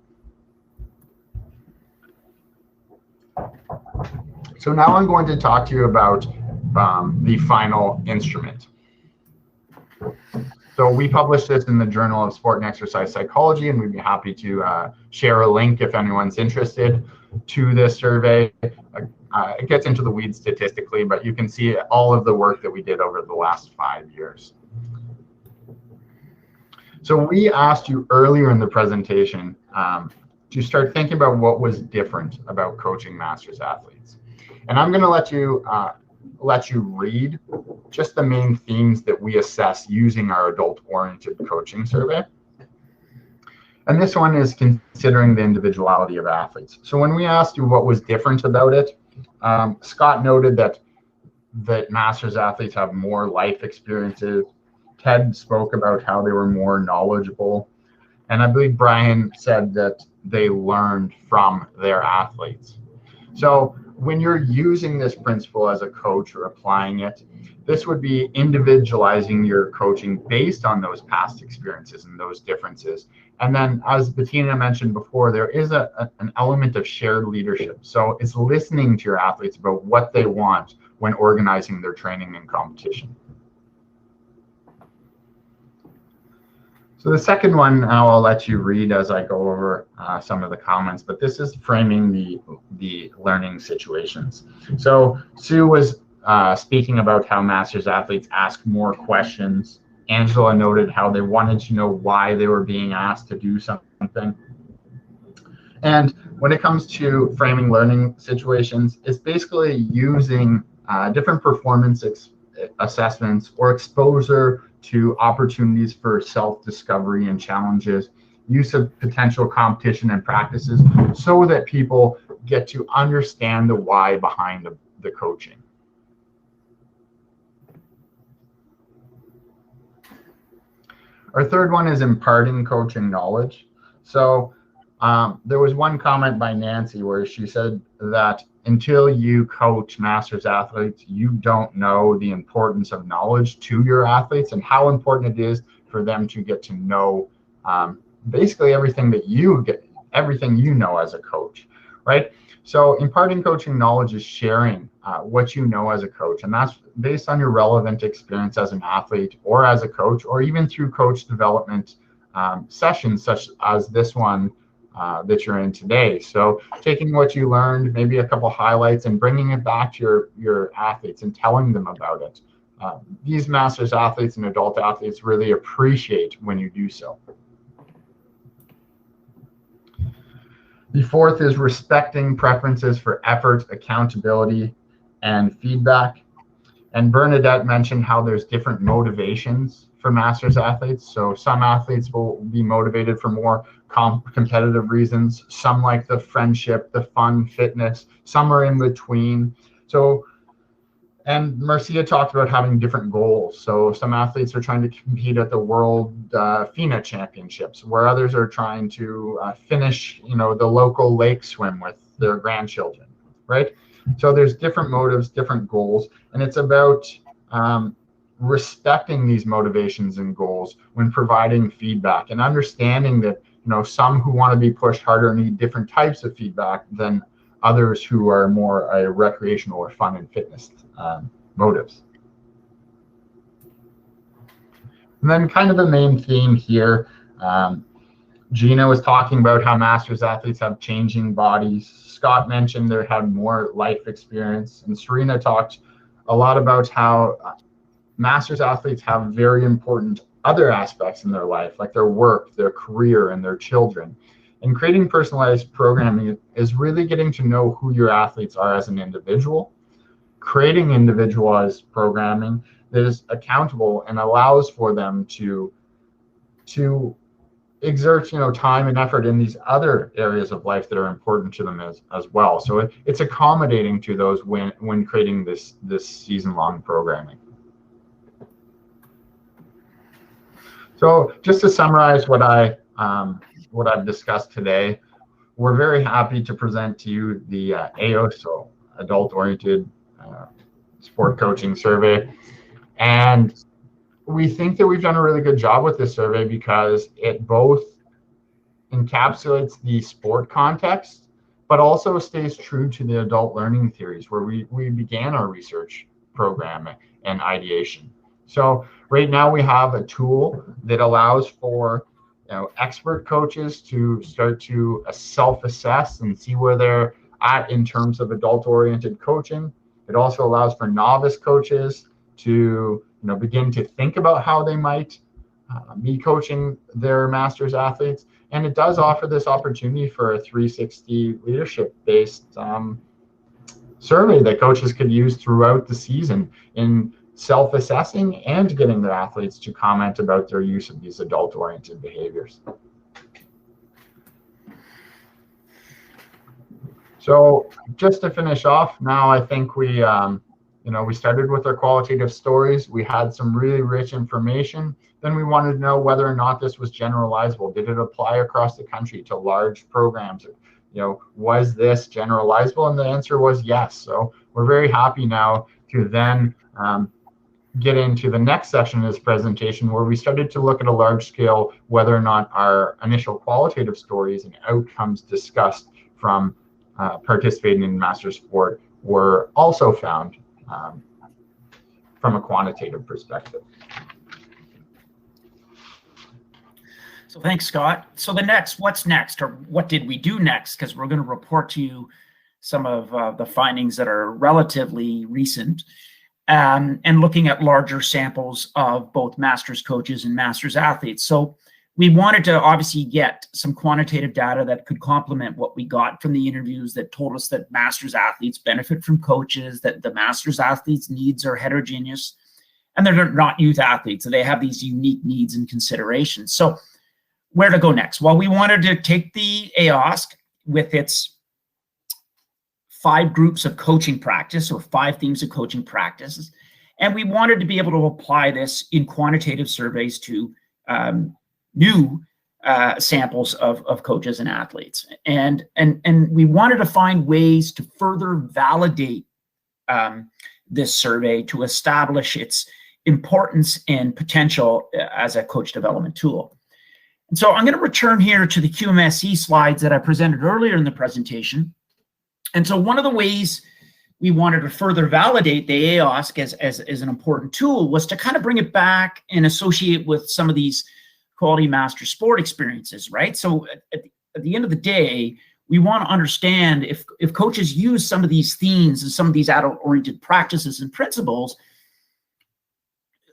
So now I'm going to talk to you about the final instrument. So we published this in the Journal of Sport and Exercise Psychology, and we'd be happy to share a link if anyone's interested to this survey. It gets into the weeds statistically, but you can see all of the work that we did over the last 5 years. So we asked you earlier in the presentation to start thinking about what was different about coaching masters athletes. And I'm going to let you read just the main themes that we assess using our adult-oriented coaching survey. And this one is considering the individuality of athletes. So when we asked you what was different about it, Scott noted that masters athletes have more life experiences. Ted spoke about how they were more knowledgeable. And I believe Brian said that they learned from their athletes. So when you're using this principle as a coach or applying it, this would be individualizing your coaching based on those past experiences and those differences. And then, as Bettina mentioned before, there is an element of shared leadership. So it's listening to your athletes about what they want when organizing their training and competition. So the second one, now I'll let you read as I go over some of the comments, but this is framing the learning situations. So Sue was speaking about how masters athletes ask more questions. Angela noted how they wanted to know why they were being asked to do something. And when it comes to framing learning situations, it's basically using different performance assessments or exposure to opportunities for self-discovery and challenges, use of potential competition and practices, so that people get to understand the why behind the coaching. Our third one is imparting coaching knowledge. So there was one comment by Nancy where she said that until you coach masters athletes, you don't know the importance of knowledge to your athletes and how important it is for them to get to know basically everything that everything you know as a coach, right? So imparting coaching knowledge is sharing what you know as a coach, and that's based on your relevant experience as an athlete or as a coach, or even through coach development sessions such as this one that you're in today. So taking what you learned, maybe a couple highlights, and bringing it back to your athletes and telling them about it. These masters athletes and adult athletes really appreciate when you do so. The fourth is respecting preferences for effort, accountability, and feedback. And Bernadette mentioned how there's different motivations for masters athletes. So some athletes will be motivated for more competitive reasons. Some like the friendship, the fun, fitness. Some are in between. So, and Marcia talked about having different goals. So some athletes are trying to compete at the World FINA Championships, where others are trying to finish, the local lake swim with their grandchildren, right? So there's different motives, different goals, and it's about respecting these motivations and goals when providing feedback, and understanding that, some who want to be pushed harder need different types of feedback than others who are more recreational or fun and fitness motives. And then kind of the main theme here, Gina was talking about how masters athletes have changing bodies. Scott mentioned they had more life experience, and Serena talked a lot about how masters athletes have very important other aspects in their life, like their work, their career, and their children. And creating personalized programming is really getting to know who your athletes are as an individual, creating individualized programming that is accountable and allows for them to exert time and effort in these other areas of life that are important to them as well. So it's accommodating to those when creating this season-long programming. So just to summarize what I've discussed today, we're very happy to present to you the AOSO, Adult-Oriented Sport Coaching Survey. And we think that we've done a really good job with this survey because it both encapsulates the sport context, but also stays true to the adult learning theories where we began our research program and ideation. So right now we have a tool that allows for expert coaches to start to self-assess and see where they're at in terms of adult-oriented coaching. It also allows for novice coaches to begin to think about how they might be coaching their masters athletes. And it does offer this opportunity for a 360 leadership-based survey that coaches could use throughout the season in self-assessing and getting their athletes to comment about their use of these adult-oriented behaviors. So just to finish off, now I think we started with our qualitative stories. We had some really rich information. Then we wanted to know whether or not this was generalizable. Did it apply across the country to large programs? Was this generalizable? And the answer was yes. So we're very happy now to then get into the next section of this presentation, where we started to look at a large scale whether or not our initial qualitative stories and outcomes discussed from participating in master sport were also found from a quantitative perspective. So thanks, Scott. So what's next, or what did we do next? Because we're going to report to you some of the findings that are relatively recent, and looking at larger samples of both masters coaches and masters athletes. So we wanted to obviously get some quantitative data that could complement what we got from the interviews that told us that masters athletes benefit from coaches, that the masters athletes' needs are heterogeneous, and they're not youth athletes, so they have these unique needs and considerations. So where to go next? Well, we wanted to take the AOSC with its 5 groups of coaching practice, or 5 themes of coaching practices, and we wanted to be able to apply this in quantitative surveys to new samples of coaches and athletes. And we wanted to find ways to further validate this survey to establish its importance and potential as a coach development tool. And so I'm going to return here to the QMSE slides that I presented earlier in the presentation. And so one of the ways we wanted to further validate the AOSC as an important tool was to kind of bring it back and associate with some of these quality master sport experiences, right? So at the end of the day, we want to understand if coaches use some of these themes and some of these adult-oriented practices and principles,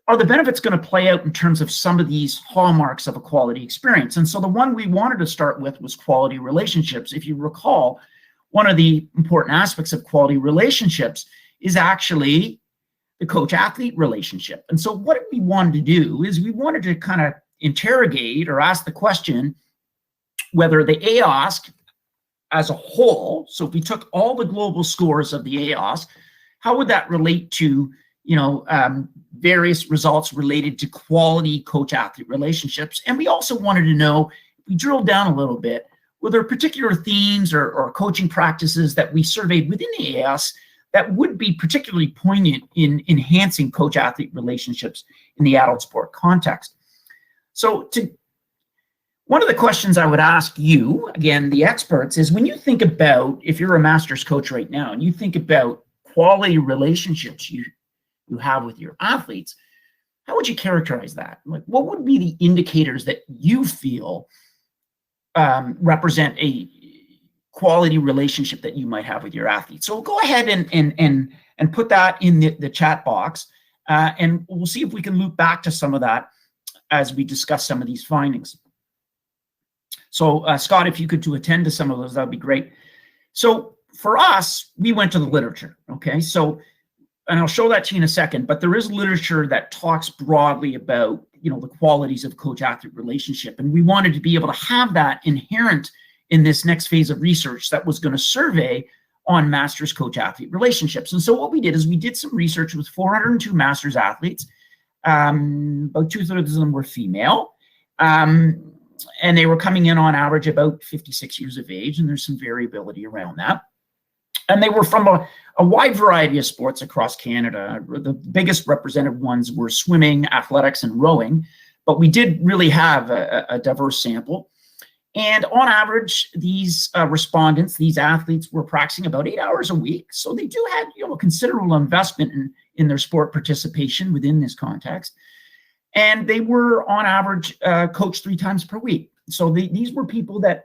are the benefits going to play out in terms of some of these hallmarks of a quality experience? And so the one we wanted to start with was quality relationships. If you recall, one of the important aspects of quality relationships is actually the coach-athlete relationship. And so what we wanted to do is we wanted to kind of interrogate or ask the question whether the AOSC as a whole, so if we took all the global scores of the AOSC, how would that relate to various results related to quality coach-athlete relationships? And we also wanted to know, if we drilled down a little bit, were there particular themes or coaching practices that we surveyed within the AOSC that would be particularly poignant in enhancing coach-athlete relationships in the adult sport context? So one of the questions I would ask you, again, the experts, is when you think about, if you're a master's coach right now, and you think about quality relationships you have with your athletes, how would you characterize that? Like, what would be the indicators that you feel represent a quality relationship that you might have with your athletes? So we'll go ahead and put that in the chat box, and we'll see if we can loop back to some of that as we discuss some of these findings. So Scott, if you could attend to some of those, that'd be great. So for us, we went to the literature, okay? So, and I'll show that to you in a second, but there is literature that talks broadly about, the qualities of coach-athlete relationship. And we wanted to be able to have that inherent in this next phase of research that was going to survey on masters coach-athlete relationships. And so what we did is we did some research with 402 masters athletes. About 2/3 of them were female. And they were coming in on average about 56 years of age, and there's some variability around that. And they were from a wide variety of sports across Canada. The biggest represented ones were swimming, athletics, and rowing, but we did really have a diverse sample. And on average, these respondents, these athletes, were practicing about 8 hours a week. So they do have, a considerable investment in their sport participation within this context. And they were, on average, coached 3 times per week. So these were people that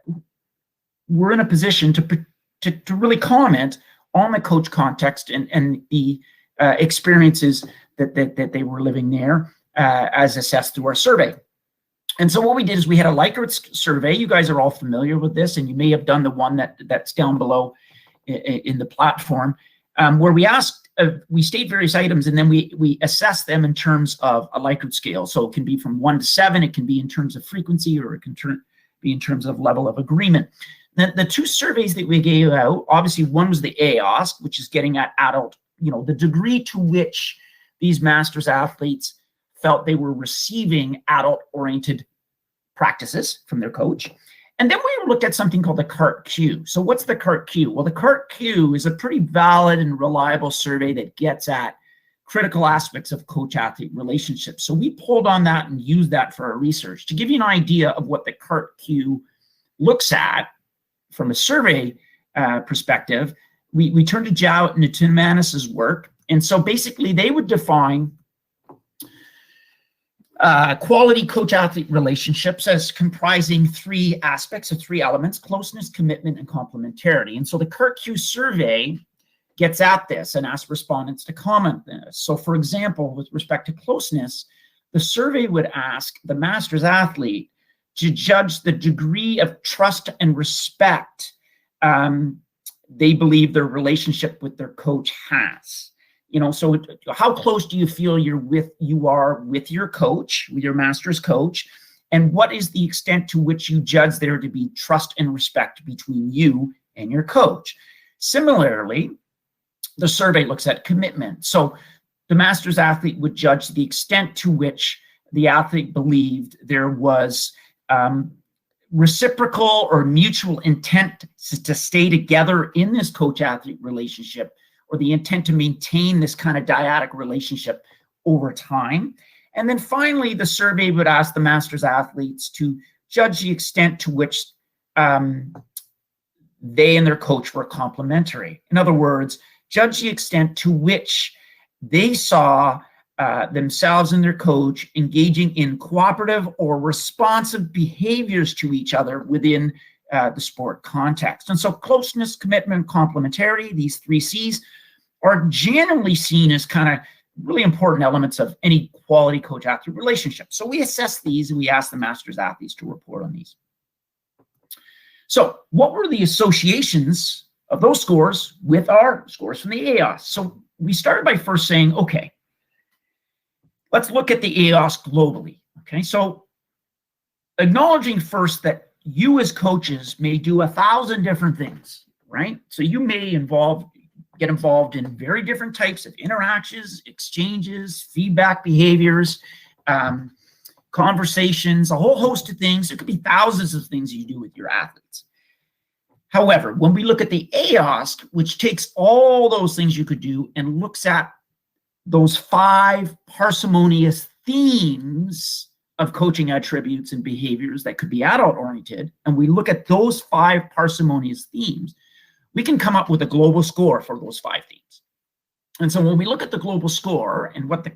were in a position to really comment on the coach context and the experiences that they were living there as assessed through our survey. And so what we did is we had a Likert survey. You guys are all familiar with this, and you may have done the one that's down below in the platform, where we asked, we state various items, and then we assess them in terms of a Likert scale. So it can be from 1 to 7, it can be in terms of frequency, or it can be in terms of level of agreement. The 2 surveys that we gave out, obviously one was the AOSC, which is getting at adult, the degree to which these masters athletes felt they were receiving adult-oriented practices from their coach. And then we looked at something called the CART-Q. So what's the CART-Q? Well, the CART-Q is a pretty valid and reliable survey that gets at critical aspects of coach-athlete relationships. So we pulled on that and used that for our research. To give you an idea of what the CART-Q looks at from a survey perspective, we turned to Jowett and Timanis's work. And so basically they would define quality coach-athlete relationships as comprising 3 aspects of 3 elements: closeness, commitment, and complementarity. And so the CART-Q survey gets at this and asks respondents to comment on this. So for example, with respect to closeness, the survey would ask the masters athlete to judge the degree of trust and respect they believe their relationship with their coach has. So how close do you feel you are with your coach, with your master's coach, and what is the extent to which you judge there to be trust and respect between you and your coach? Similarly, the survey looks at commitment. So the master's athlete would judge the extent to which the athlete believed there was reciprocal or mutual intent to stay together in this coach-athlete relationship, or the intent to maintain this kind of dyadic relationship over time. And then finally, the survey would ask the masters athletes to judge the extent to which they and their coach were complementary. In other words, judge the extent to which they saw themselves and their coach engaging in cooperative or responsive behaviors to each other within the sport context. And so closeness, commitment, complementarity, these 3 C's, are generally seen as kind of really important elements of any quality coach-athlete relationship. So we assess these and we ask the Masters athletes to report on these. So what were the associations of those scores with our scores from the AOS? So we started by first saying, okay, let's look at the AOS globally. Okay, so acknowledging first that you as coaches may do 1,000 different things, right? So you may get involved in very different types of interactions, exchanges, feedback behaviors, conversations, a whole host of things. There could be thousands of things you do with your athletes. However, when we look at the AOS, which takes all those things you could do and looks at those 5 parsimonious themes of coaching attributes and behaviors that could be adult-oriented, and we look at those 5 parsimonious themes, we can come up with a global score for those 5 themes. And so when we look at the global score and what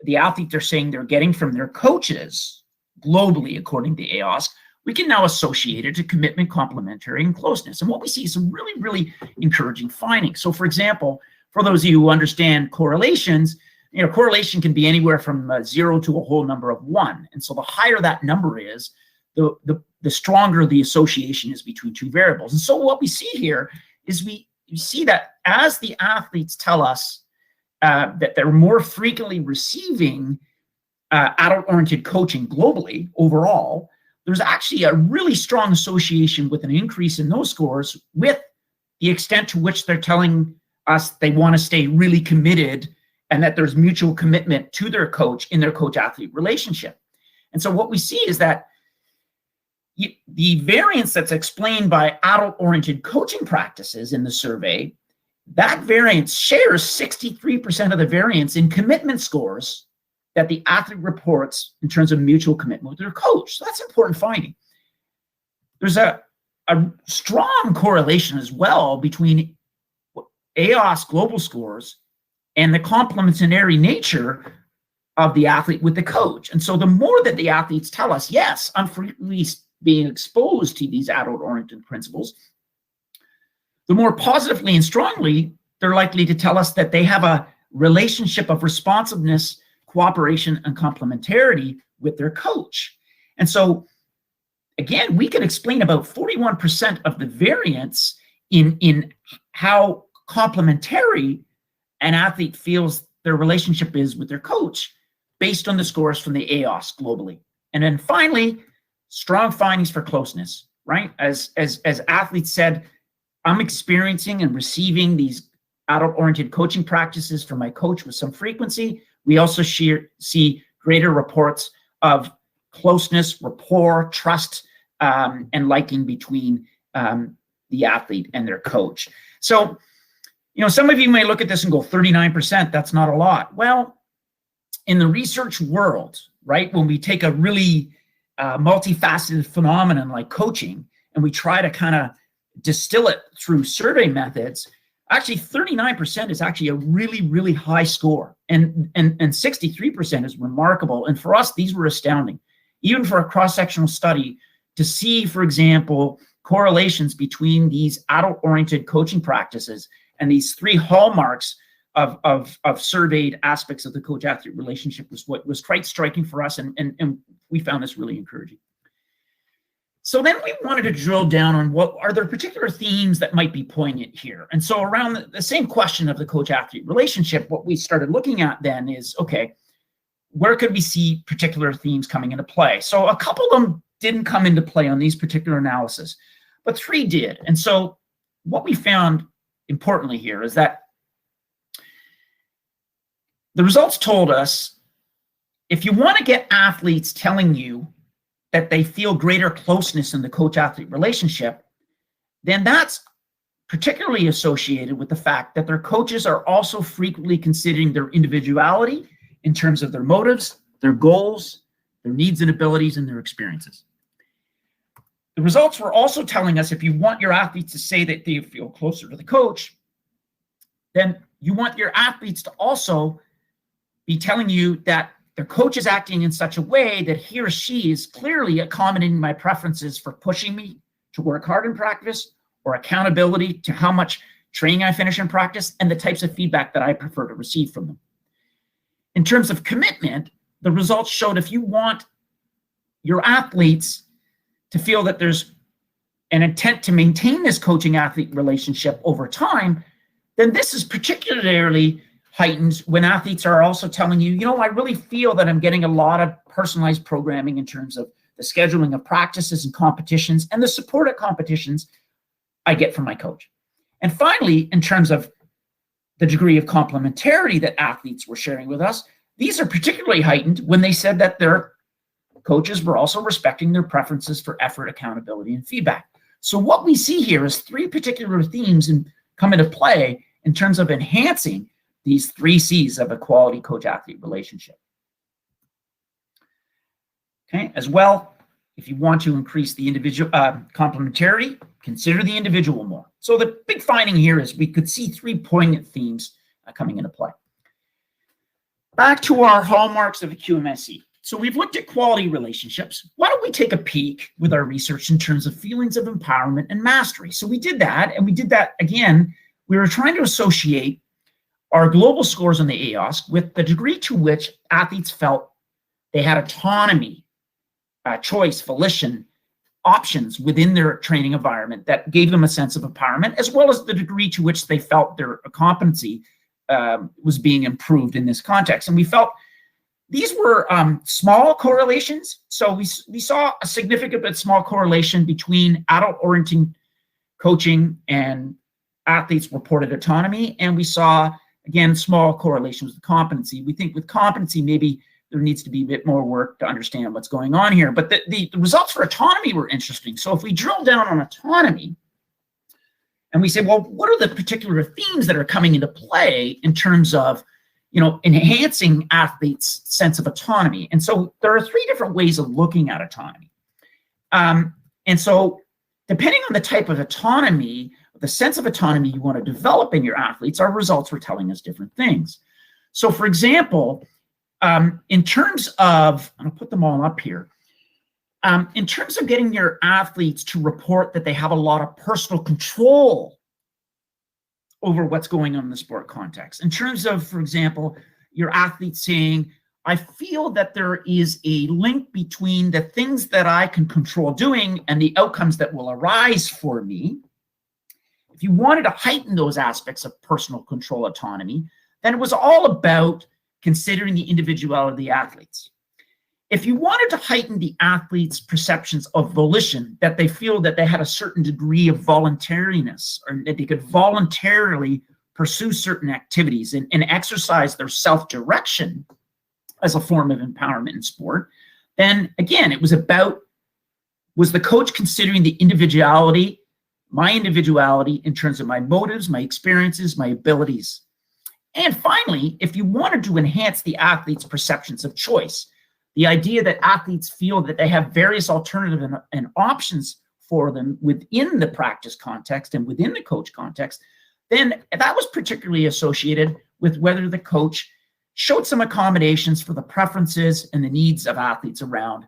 the athletes are saying they're getting from their coaches globally, according to AOS, we can now associate it to commitment, complementary, and closeness. And what we see is some really, really encouraging findings. So for example, for those of you who understand correlations, correlation can be anywhere from 0 to a whole number of 1. And so the higher that number is, the stronger the association is between 2 variables. And so what we see here is we see that as the athletes tell us that they're more frequently receiving adult-oriented coaching globally overall, there's actually a really strong association with an increase in those scores with the extent to which they're telling us they want to stay really committed and that there's mutual commitment to their coach in their coach-athlete relationship. And so what we see is that the variance that's explained by adult-oriented coaching practices in the survey, that variance shares 63% of the variance in commitment scores that the athlete reports in terms of mutual commitment with their coach. So that's an important finding. There's a strong correlation as well between AOS global scores and the complementary nature of the athlete with the coach. And so the more that the athletes tell us, yes, I'm frequently being exposed to these adult-oriented principles, the more positively and strongly they're likely to tell us that they have a relationship of responsiveness, cooperation, and complementarity with their coach. And so, again, we can explain about 41% of the variance in how complementary an athlete feels their relationship is with their coach based on the scores from the AOS globally. And then finally, strong findings for closeness, right? As athletes said, I'm experiencing and receiving these adult-oriented coaching practices from my coach with some frequency. We also see greater reports of closeness, rapport, trust, and liking between the athlete and their coach. So, some of you may look at this and go, 39%, that's not a lot. Well, in the research world, right, when we take a really multifaceted phenomenon like coaching and we try to kind of distill it through survey methods, actually 39% is actually a really, really high score. And 63% is remarkable. And for us, these were astounding. Even for a cross-sectional study, to see, for example, correlations between these adult-oriented coaching practices and these 3 hallmarks of surveyed aspects of the coach-athlete relationship was what was quite striking for us, and we found this really encouraging. So then we wanted to drill down on what are there particular themes that might be poignant here. And so around the same question of the coach-athlete relationship, what we started looking at then is, okay, where could we see particular themes coming into play? So a couple of them didn't come into play on these particular analysis, but 3 did. And so what we found importantly here is that the results told us if you want to get athletes telling you that they feel greater closeness in the coach-athlete relationship, then that's particularly associated with the fact that their coaches are also frequently considering their individuality in terms of their motives, their goals, their needs and abilities, and their experiences. The results were also telling us if you want your athletes to say that they feel closer to the coach, then you want your athletes to also be telling you that their coach is acting in such a way that he or she is clearly accommodating my preferences for pushing me to work hard in practice, or accountability to how much training I finish in practice, and the types of feedback that I prefer to receive from them. In terms of commitment, the results showed if you want your athletes to feel that there's an intent to maintain this coaching-athlete relationship over time, then this is particularly heightened when athletes are also telling you, I really feel that I'm getting a lot of personalized programming in terms of the scheduling of practices and competitions and the support at competitions I get from my coach. And finally, in terms of the degree of complementarity that athletes were sharing with us, these are particularly heightened when they said that their coaches were also respecting their preferences for effort, accountability, and feedback. So what we see here is three particular themes come into play in terms of enhancing these 3 C's of a quality coach-athlete relationship. Okay, as well, if you want to increase the individual complementarity, consider the individual more. So the big finding here is we could see 3 poignant themes coming into play. Back to our hallmarks of a QMSE. So we've looked at quality relationships. Why don't we take a peek with our research in terms of feelings of empowerment and mastery? So we did that, and we did that again. We were trying to associate our global scores on the AOSC with the degree to which athletes felt they had autonomy, choice, volition, options within their training environment that gave them a sense of empowerment, as well as the degree to which they felt their competency was being improved in this context. And we felt these were small correlations. So we saw a significant but small correlation between adult-oriented coaching and athletes' reported autonomy. And we saw, again, small correlations with competency. We think with competency, maybe there needs to be a bit more work to understand what's going on here. But the results for autonomy were interesting. So if we drill down on autonomy and we say, well, what are the particular themes that are coming into play in terms of enhancing athletes' sense of autonomy? And so there are 3 different ways of looking at autonomy. And so depending on the type of autonomy, the sense of autonomy you want to develop in your athletes, our results were telling us different things. So for example, in terms of, I'm gonna put them all up here, in terms of getting your athletes to report that they have a lot of personal control over what's going on in the sport context. In terms of, for example, your athletes saying, I feel that there is a link between the things that I can control doing and the outcomes that will arise for me. If you wanted to heighten those aspects of personal control autonomy, then it was all about considering the individuality of the athletes. If you wanted to heighten the athletes' perceptions of volition, that they feel that they had a certain degree of voluntariness, or that they could voluntarily pursue certain activities and exercise their self-direction as a form of empowerment in sport, then again, it was about, was the coach considering the individuality, my individuality in terms of my motives, my experiences, my abilities? And finally, if you wanted to enhance the athlete's perceptions of choice, the idea that athletes feel that they have various alternatives and options for them within the practice context and within the coach context, then that was particularly associated with whether the coach showed some accommodations for the preferences and the needs of athletes around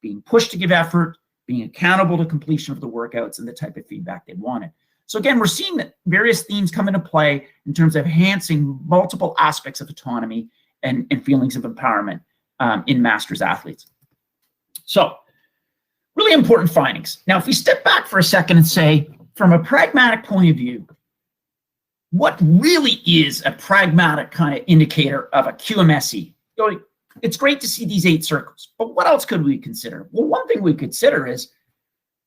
being pushed to give effort, being accountable to completion of the workouts, and the type of feedback they wanted. So again, we're seeing that various themes come into play in terms of enhancing multiple aspects of autonomy and feelings of empowerment in masters athletes. So really important findings. Now, if we step back for a second and say, from a pragmatic point of view, what really is a pragmatic kind of indicator of a QMSE? It's great to see these 8 circles, but what else could we consider? Well, one thing we consider is,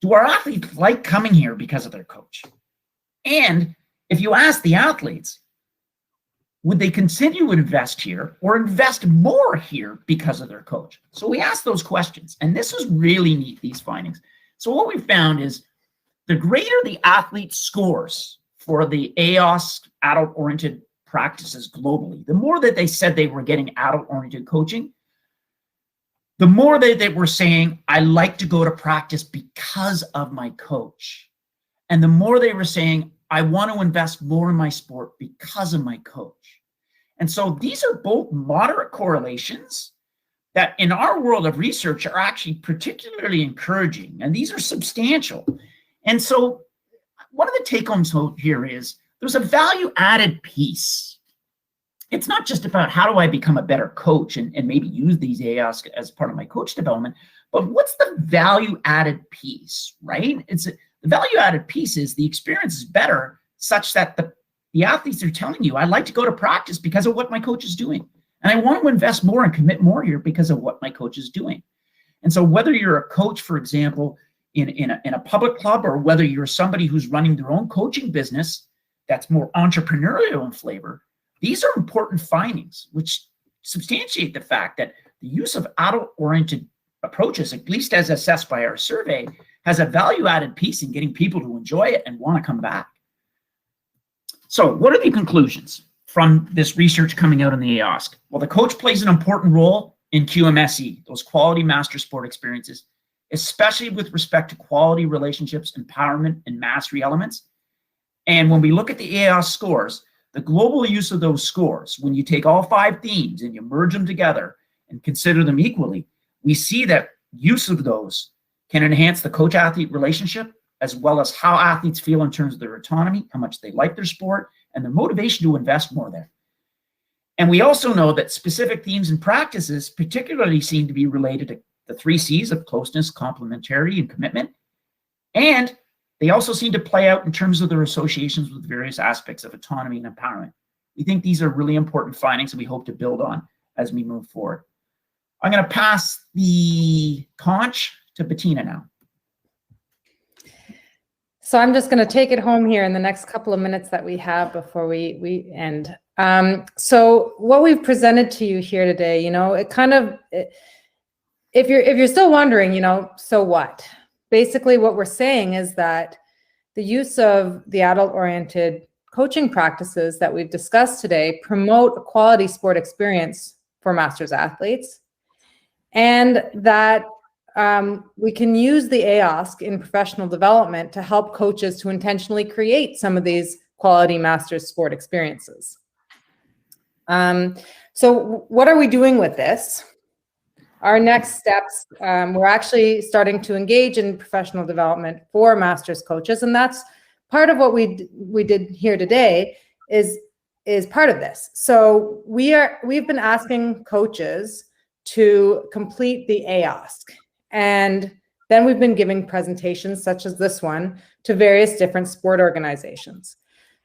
do our athletes like coming here because of their coach? And if you ask the athletes, would they continue to invest here or invest more here because of their coach? So we asked those questions, and this is really neat, these findings. So what we found is the greater the athlete scores for the AOSC adult-oriented practices globally, the more that they said they were getting adult-oriented coaching, the more they were saying, I like to go to practice because of my coach. And the more they were saying, I want to invest more in my sport because of my coach. And so these are both moderate correlations that in our world of research are actually particularly encouraging. And these are substantial. And so one of the take-homes here is there's a value-added piece. It's not just about how do I become a better coach and maybe use these AOSC as part of my coach development, but what's the value-added piece, right? The value-added piece is the experience is better such that the athletes are telling you, I like to go to practice because of what my coach is doing. And I want to invest more and commit more here because of what my coach is doing. And so whether you're a coach, for example, in a public club, or whether you're somebody who's running their own coaching business that's more entrepreneurial in flavor, these are important findings which substantiate the fact that the use of adult-oriented approaches, at least as assessed by our survey, has a value-added piece in getting people to enjoy it and want to come back. So what are the conclusions from this research coming out in the AOSC? Well, the coach plays an important role in QMSE, those quality master sport experiences, especially with respect to quality relationships, empowerment, and mastery elements. And when we look at the AOSC scores, the global use of those scores, when you take all 5 themes and you merge them together and consider them equally, we see that use of those can enhance the coach-athlete relationship, as well as how athletes feel in terms of their autonomy, how much they like their sport, and their motivation to invest more there. And we also know that specific themes and practices particularly seem to be related to the 3 C's of closeness, complementarity, and commitment. And they also seem to play out in terms of their associations with various aspects of autonomy and empowerment. We think these are really important findings that we hope to build on as we move forward. I'm going to pass the conch to Bettina now. So I'm just going to take it home here in the next couple of minutes that we have before we end. So what we've presented to you here today, if you're still wondering, so what? Basically, what we're saying is that the use of the adult-oriented coaching practices that we've discussed today promote a quality sport experience for masters athletes, and that we can use the AOSC in professional development to help coaches to intentionally create some of these quality masters sport experiences. So what are we doing with this? Our next steps, we're actually starting to engage in professional development for masters coaches, and that's part of what we did here today is part of this. So we've been asking coaches to complete the AOSC, and then we've been giving presentations such as this one to various different sport organizations.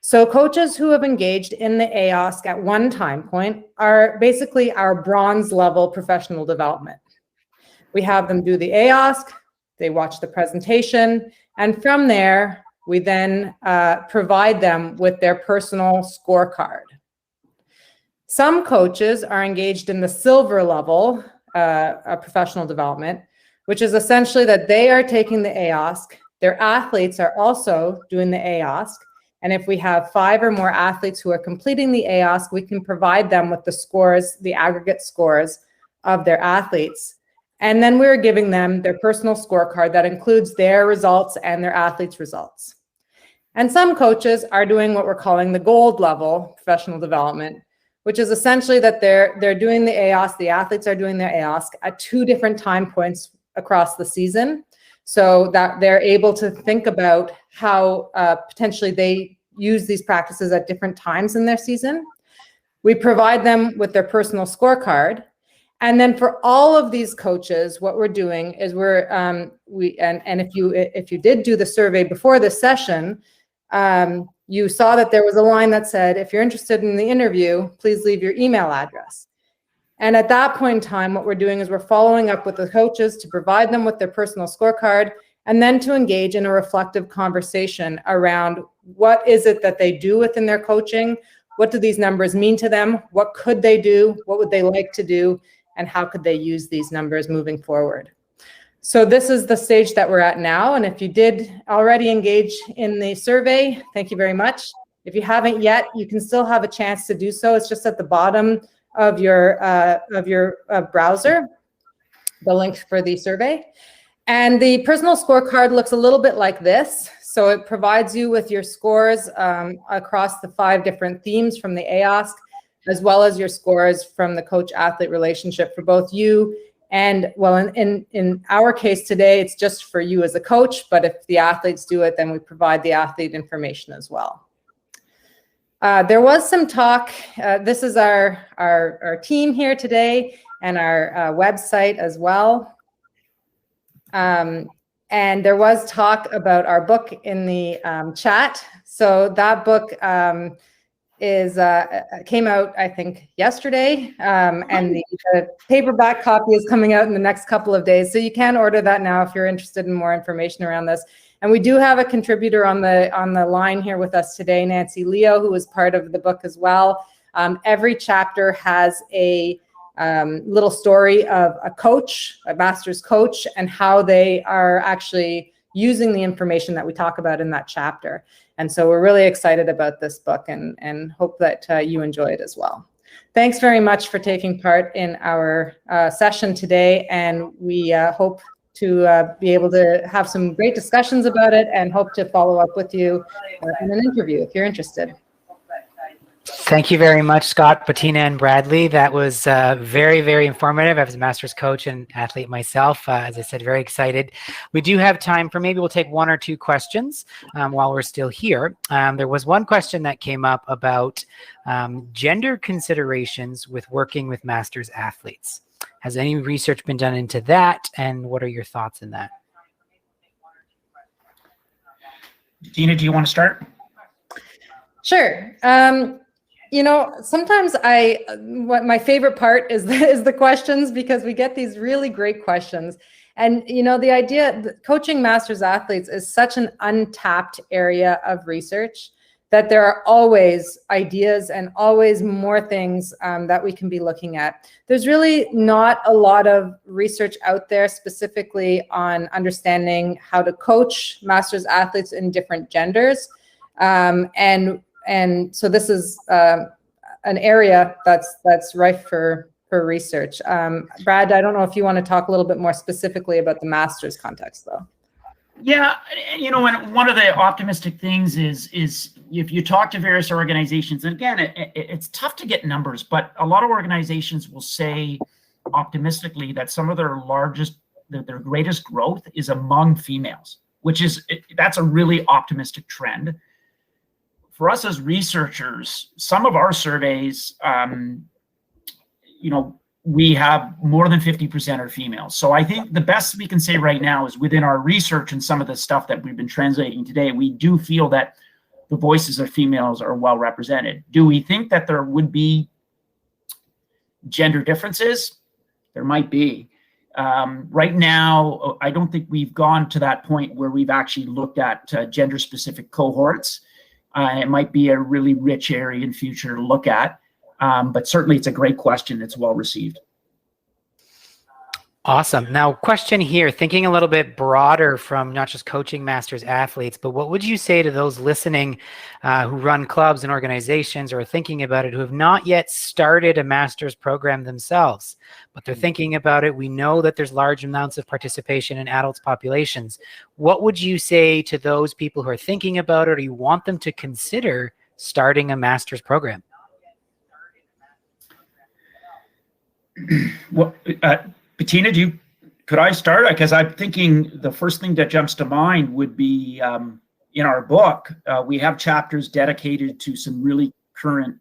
So coaches who have engaged in the AOSC at one time point are basically our bronze level professional development. We have them do the AOSC, they watch the presentation, and from there, we then provide them with their personal scorecard. Some coaches are engaged in the silver level professional development, which is essentially that they are taking the AOSC, their athletes are also doing the AOSC, and if we have 5 or more athletes who are completing the AOSC, we can provide them with the scores, the aggregate scores of their athletes. And then we're giving them their personal scorecard that includes their results and their athletes' results. And some coaches are doing what we're calling the gold level professional development, which is essentially that they're doing the AOSC, the athletes are doing their AOSC at 2 different time points across the season, so that they're able to think about how potentially they use these practices at different times in their season. We provide them with their personal scorecard. And then for all of these coaches, what we're doing is and if you did do the survey before this session, you saw that there was a line that said, if you're interested in the interview, please leave your email address. And at that point in time, what we're doing is we're following up with the coaches to provide them with their personal scorecard, and then to engage in a reflective conversation around what is it that they do within their coaching, what do these numbers mean to them, what could they do, what would they like to do, and how could they use these numbers moving forward. So this is the stage that we're at now, and if you did already engage in the survey, thank you very much. If you haven't yet, you can still have a chance to do so. It's just at the bottom of your browser. the link for the survey. And the personal scorecard looks a little bit like this. So it provides you with your scores across the 5 different themes from the AOSC, as well as your scores from the coach-athlete relationship for both you and, well, in our case today, it's just for you as a coach, but if the athletes do it, then we provide the athlete information as well. There was some talk, this is our team here today and our website as well. And there was talk about our book in the chat. So that book came out, I think, yesterday, and the paperback copy is coming out in the next couple of days. So you can order that now if you're interested in more information around this. And we do have a contributor on the line here with us today, Nancy Leo, who is part of the book as well. Every chapter has a little story of a coach, a master's coach, and how they are actually using the information that we talk about in that chapter. And so we're really excited about this book and hope that you enjoy it as well. Thanks very much for taking part in our session today, and we hope to be able to have some great discussions about it and hope to follow up with you in an interview if you're interested. Thank you very much, Scott, Bettina, and Bradley. That was very, very informative. As a master's coach and athlete myself, as I said, very excited. We do have time for maybe we'll take 1 or 2 questions while we're still here. There was one question that came up about gender considerations with working with master's athletes. Has any research been done into that, and what are your thoughts in that? Bettina, do you want to start? Sure. You know, sometimes what my favorite part is the questions, because we get these really great questions. And, you know, the idea that coaching master's athletes is such an untapped area of research that there are always ideas and always more things that we can be looking at. There's really not a lot of research out there specifically on understanding how to coach master's athletes in different genders. And so this is an area that's rife for research. Brad, I don't know if you want to talk a little bit more specifically about the master's context, though. Yeah, you know, and one of the optimistic things is if you talk to various organizations, and again, it's tough to get numbers, but a lot of organizations will say optimistically that some of their greatest growth is among females, that's a really optimistic trend. For us as researchers, some of our surveys, you know, we have more than 50% are females. So I think the best we can say right now is within our research and some of the stuff that we've been translating today, we do feel that the voices of females are well represented. Do we think that there would be gender differences? There might be. Right now, I don't think we've gone to that point where we've actually looked at gender-specific cohorts. It might be a really rich area in future to look at, but certainly it's a great question. It's well received. Awesome. Now, question here, thinking a little bit broader from not just coaching master's athletes, but what would you say to those listening who run clubs and organizations or are thinking about it, who have not yet started a master's program themselves, but they're thinking about it? We know that there's large amounts of participation in adults populations. What would you say to those people who are thinking about it, or you want them to consider starting a master's program? Well, Bettina, could I start? Because I'm thinking the first thing that jumps to mind would be in our book, we have chapters dedicated to some really current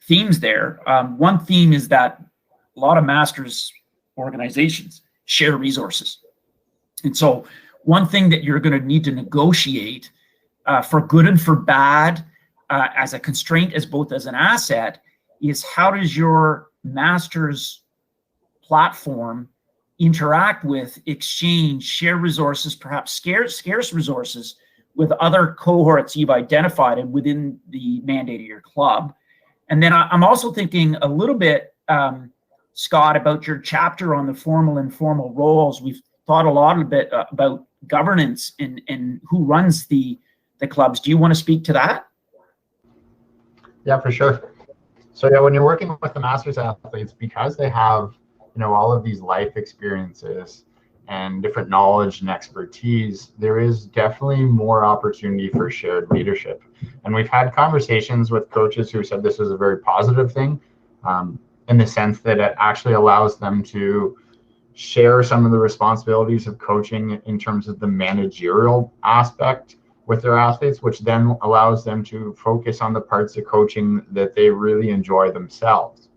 themes there. One theme is that a lot of master's organizations share resources. And so one thing that you're going to need to negotiate for good and for bad as a constraint, as both as an asset, is how does your master's platform interact with, exchange, share resources, perhaps scarce resources with other cohorts you've identified and within the mandate of your club. And then I'm also thinking a little bit, Scott, about your chapter on the formal and informal roles. We've thought a lot about governance and who runs the clubs. Do you want to speak to that? Yeah, for sure. So yeah, when you're working with the master's athletes, because they have all of these life experiences and different knowledge and expertise, there is definitely more opportunity for shared leadership. And we've had conversations with coaches who said this is a very positive thing, in the sense that it actually allows them to share some of the responsibilities of coaching in terms of the managerial aspect with their athletes, which then allows them to focus on the parts of coaching that they really enjoy themselves.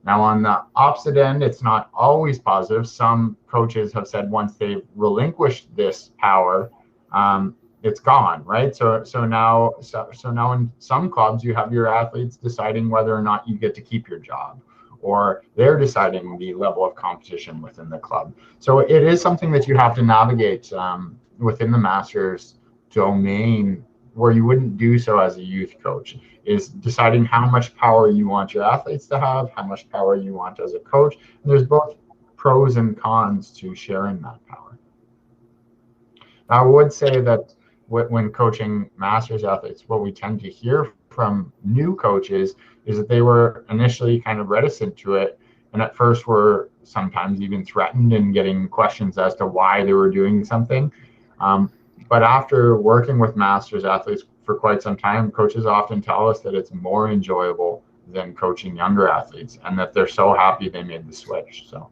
Now, on the opposite end, it's not always positive. Some coaches have said once they've relinquished this power, it's gone, right? So now in some clubs, you have your athletes deciding whether or not you get to keep your job, or they're deciding the level of competition within the club. So it is something that you have to navigate within the Masters domain, where you wouldn't do so as a youth coach, is deciding how much power you want your athletes to have, how much power you want as a coach. And there's both pros and cons to sharing that power. I would say that when coaching Masters athletes, what we tend to hear from new coaches is that they were initially kind of reticent to it, and at first were sometimes even threatened and getting questions as to why they were doing something. But after working with Masters athletes for quite some time, coaches often tell us that it's more enjoyable than coaching younger athletes, and that they're so happy they made the switch. So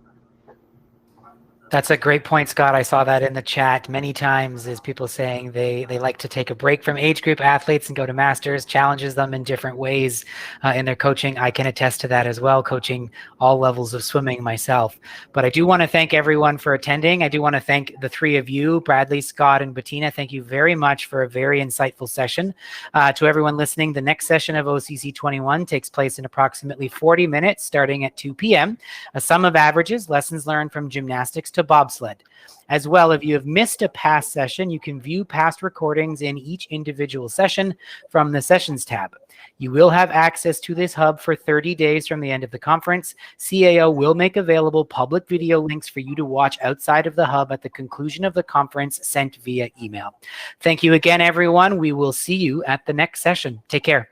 that's a great point, Scott. I saw that in the chat many times, is people saying they like to take a break from age group athletes and go to Masters, challenges them in different ways in their coaching. I can attest to that as well, coaching all levels of swimming myself. But I do want to thank everyone for attending. I do want to thank the three of you, Bradley, Scott, and Bettina. Thank you very much for a very insightful session. To everyone listening, the next session of OCC21 takes place in approximately 40 minutes, starting at 2 p.m. A sum of averages, lessons learned from gymnastics to bobsled. As well, if you have missed a past session, you can view past recordings in each individual session from the Sessions tab. You will have access to this hub for 30 days from the end of the conference. CAO will make available public video links for you to watch outside of the hub at the conclusion of the conference, sent via email. Thank you again, everyone. We will see you at the next session. Take care.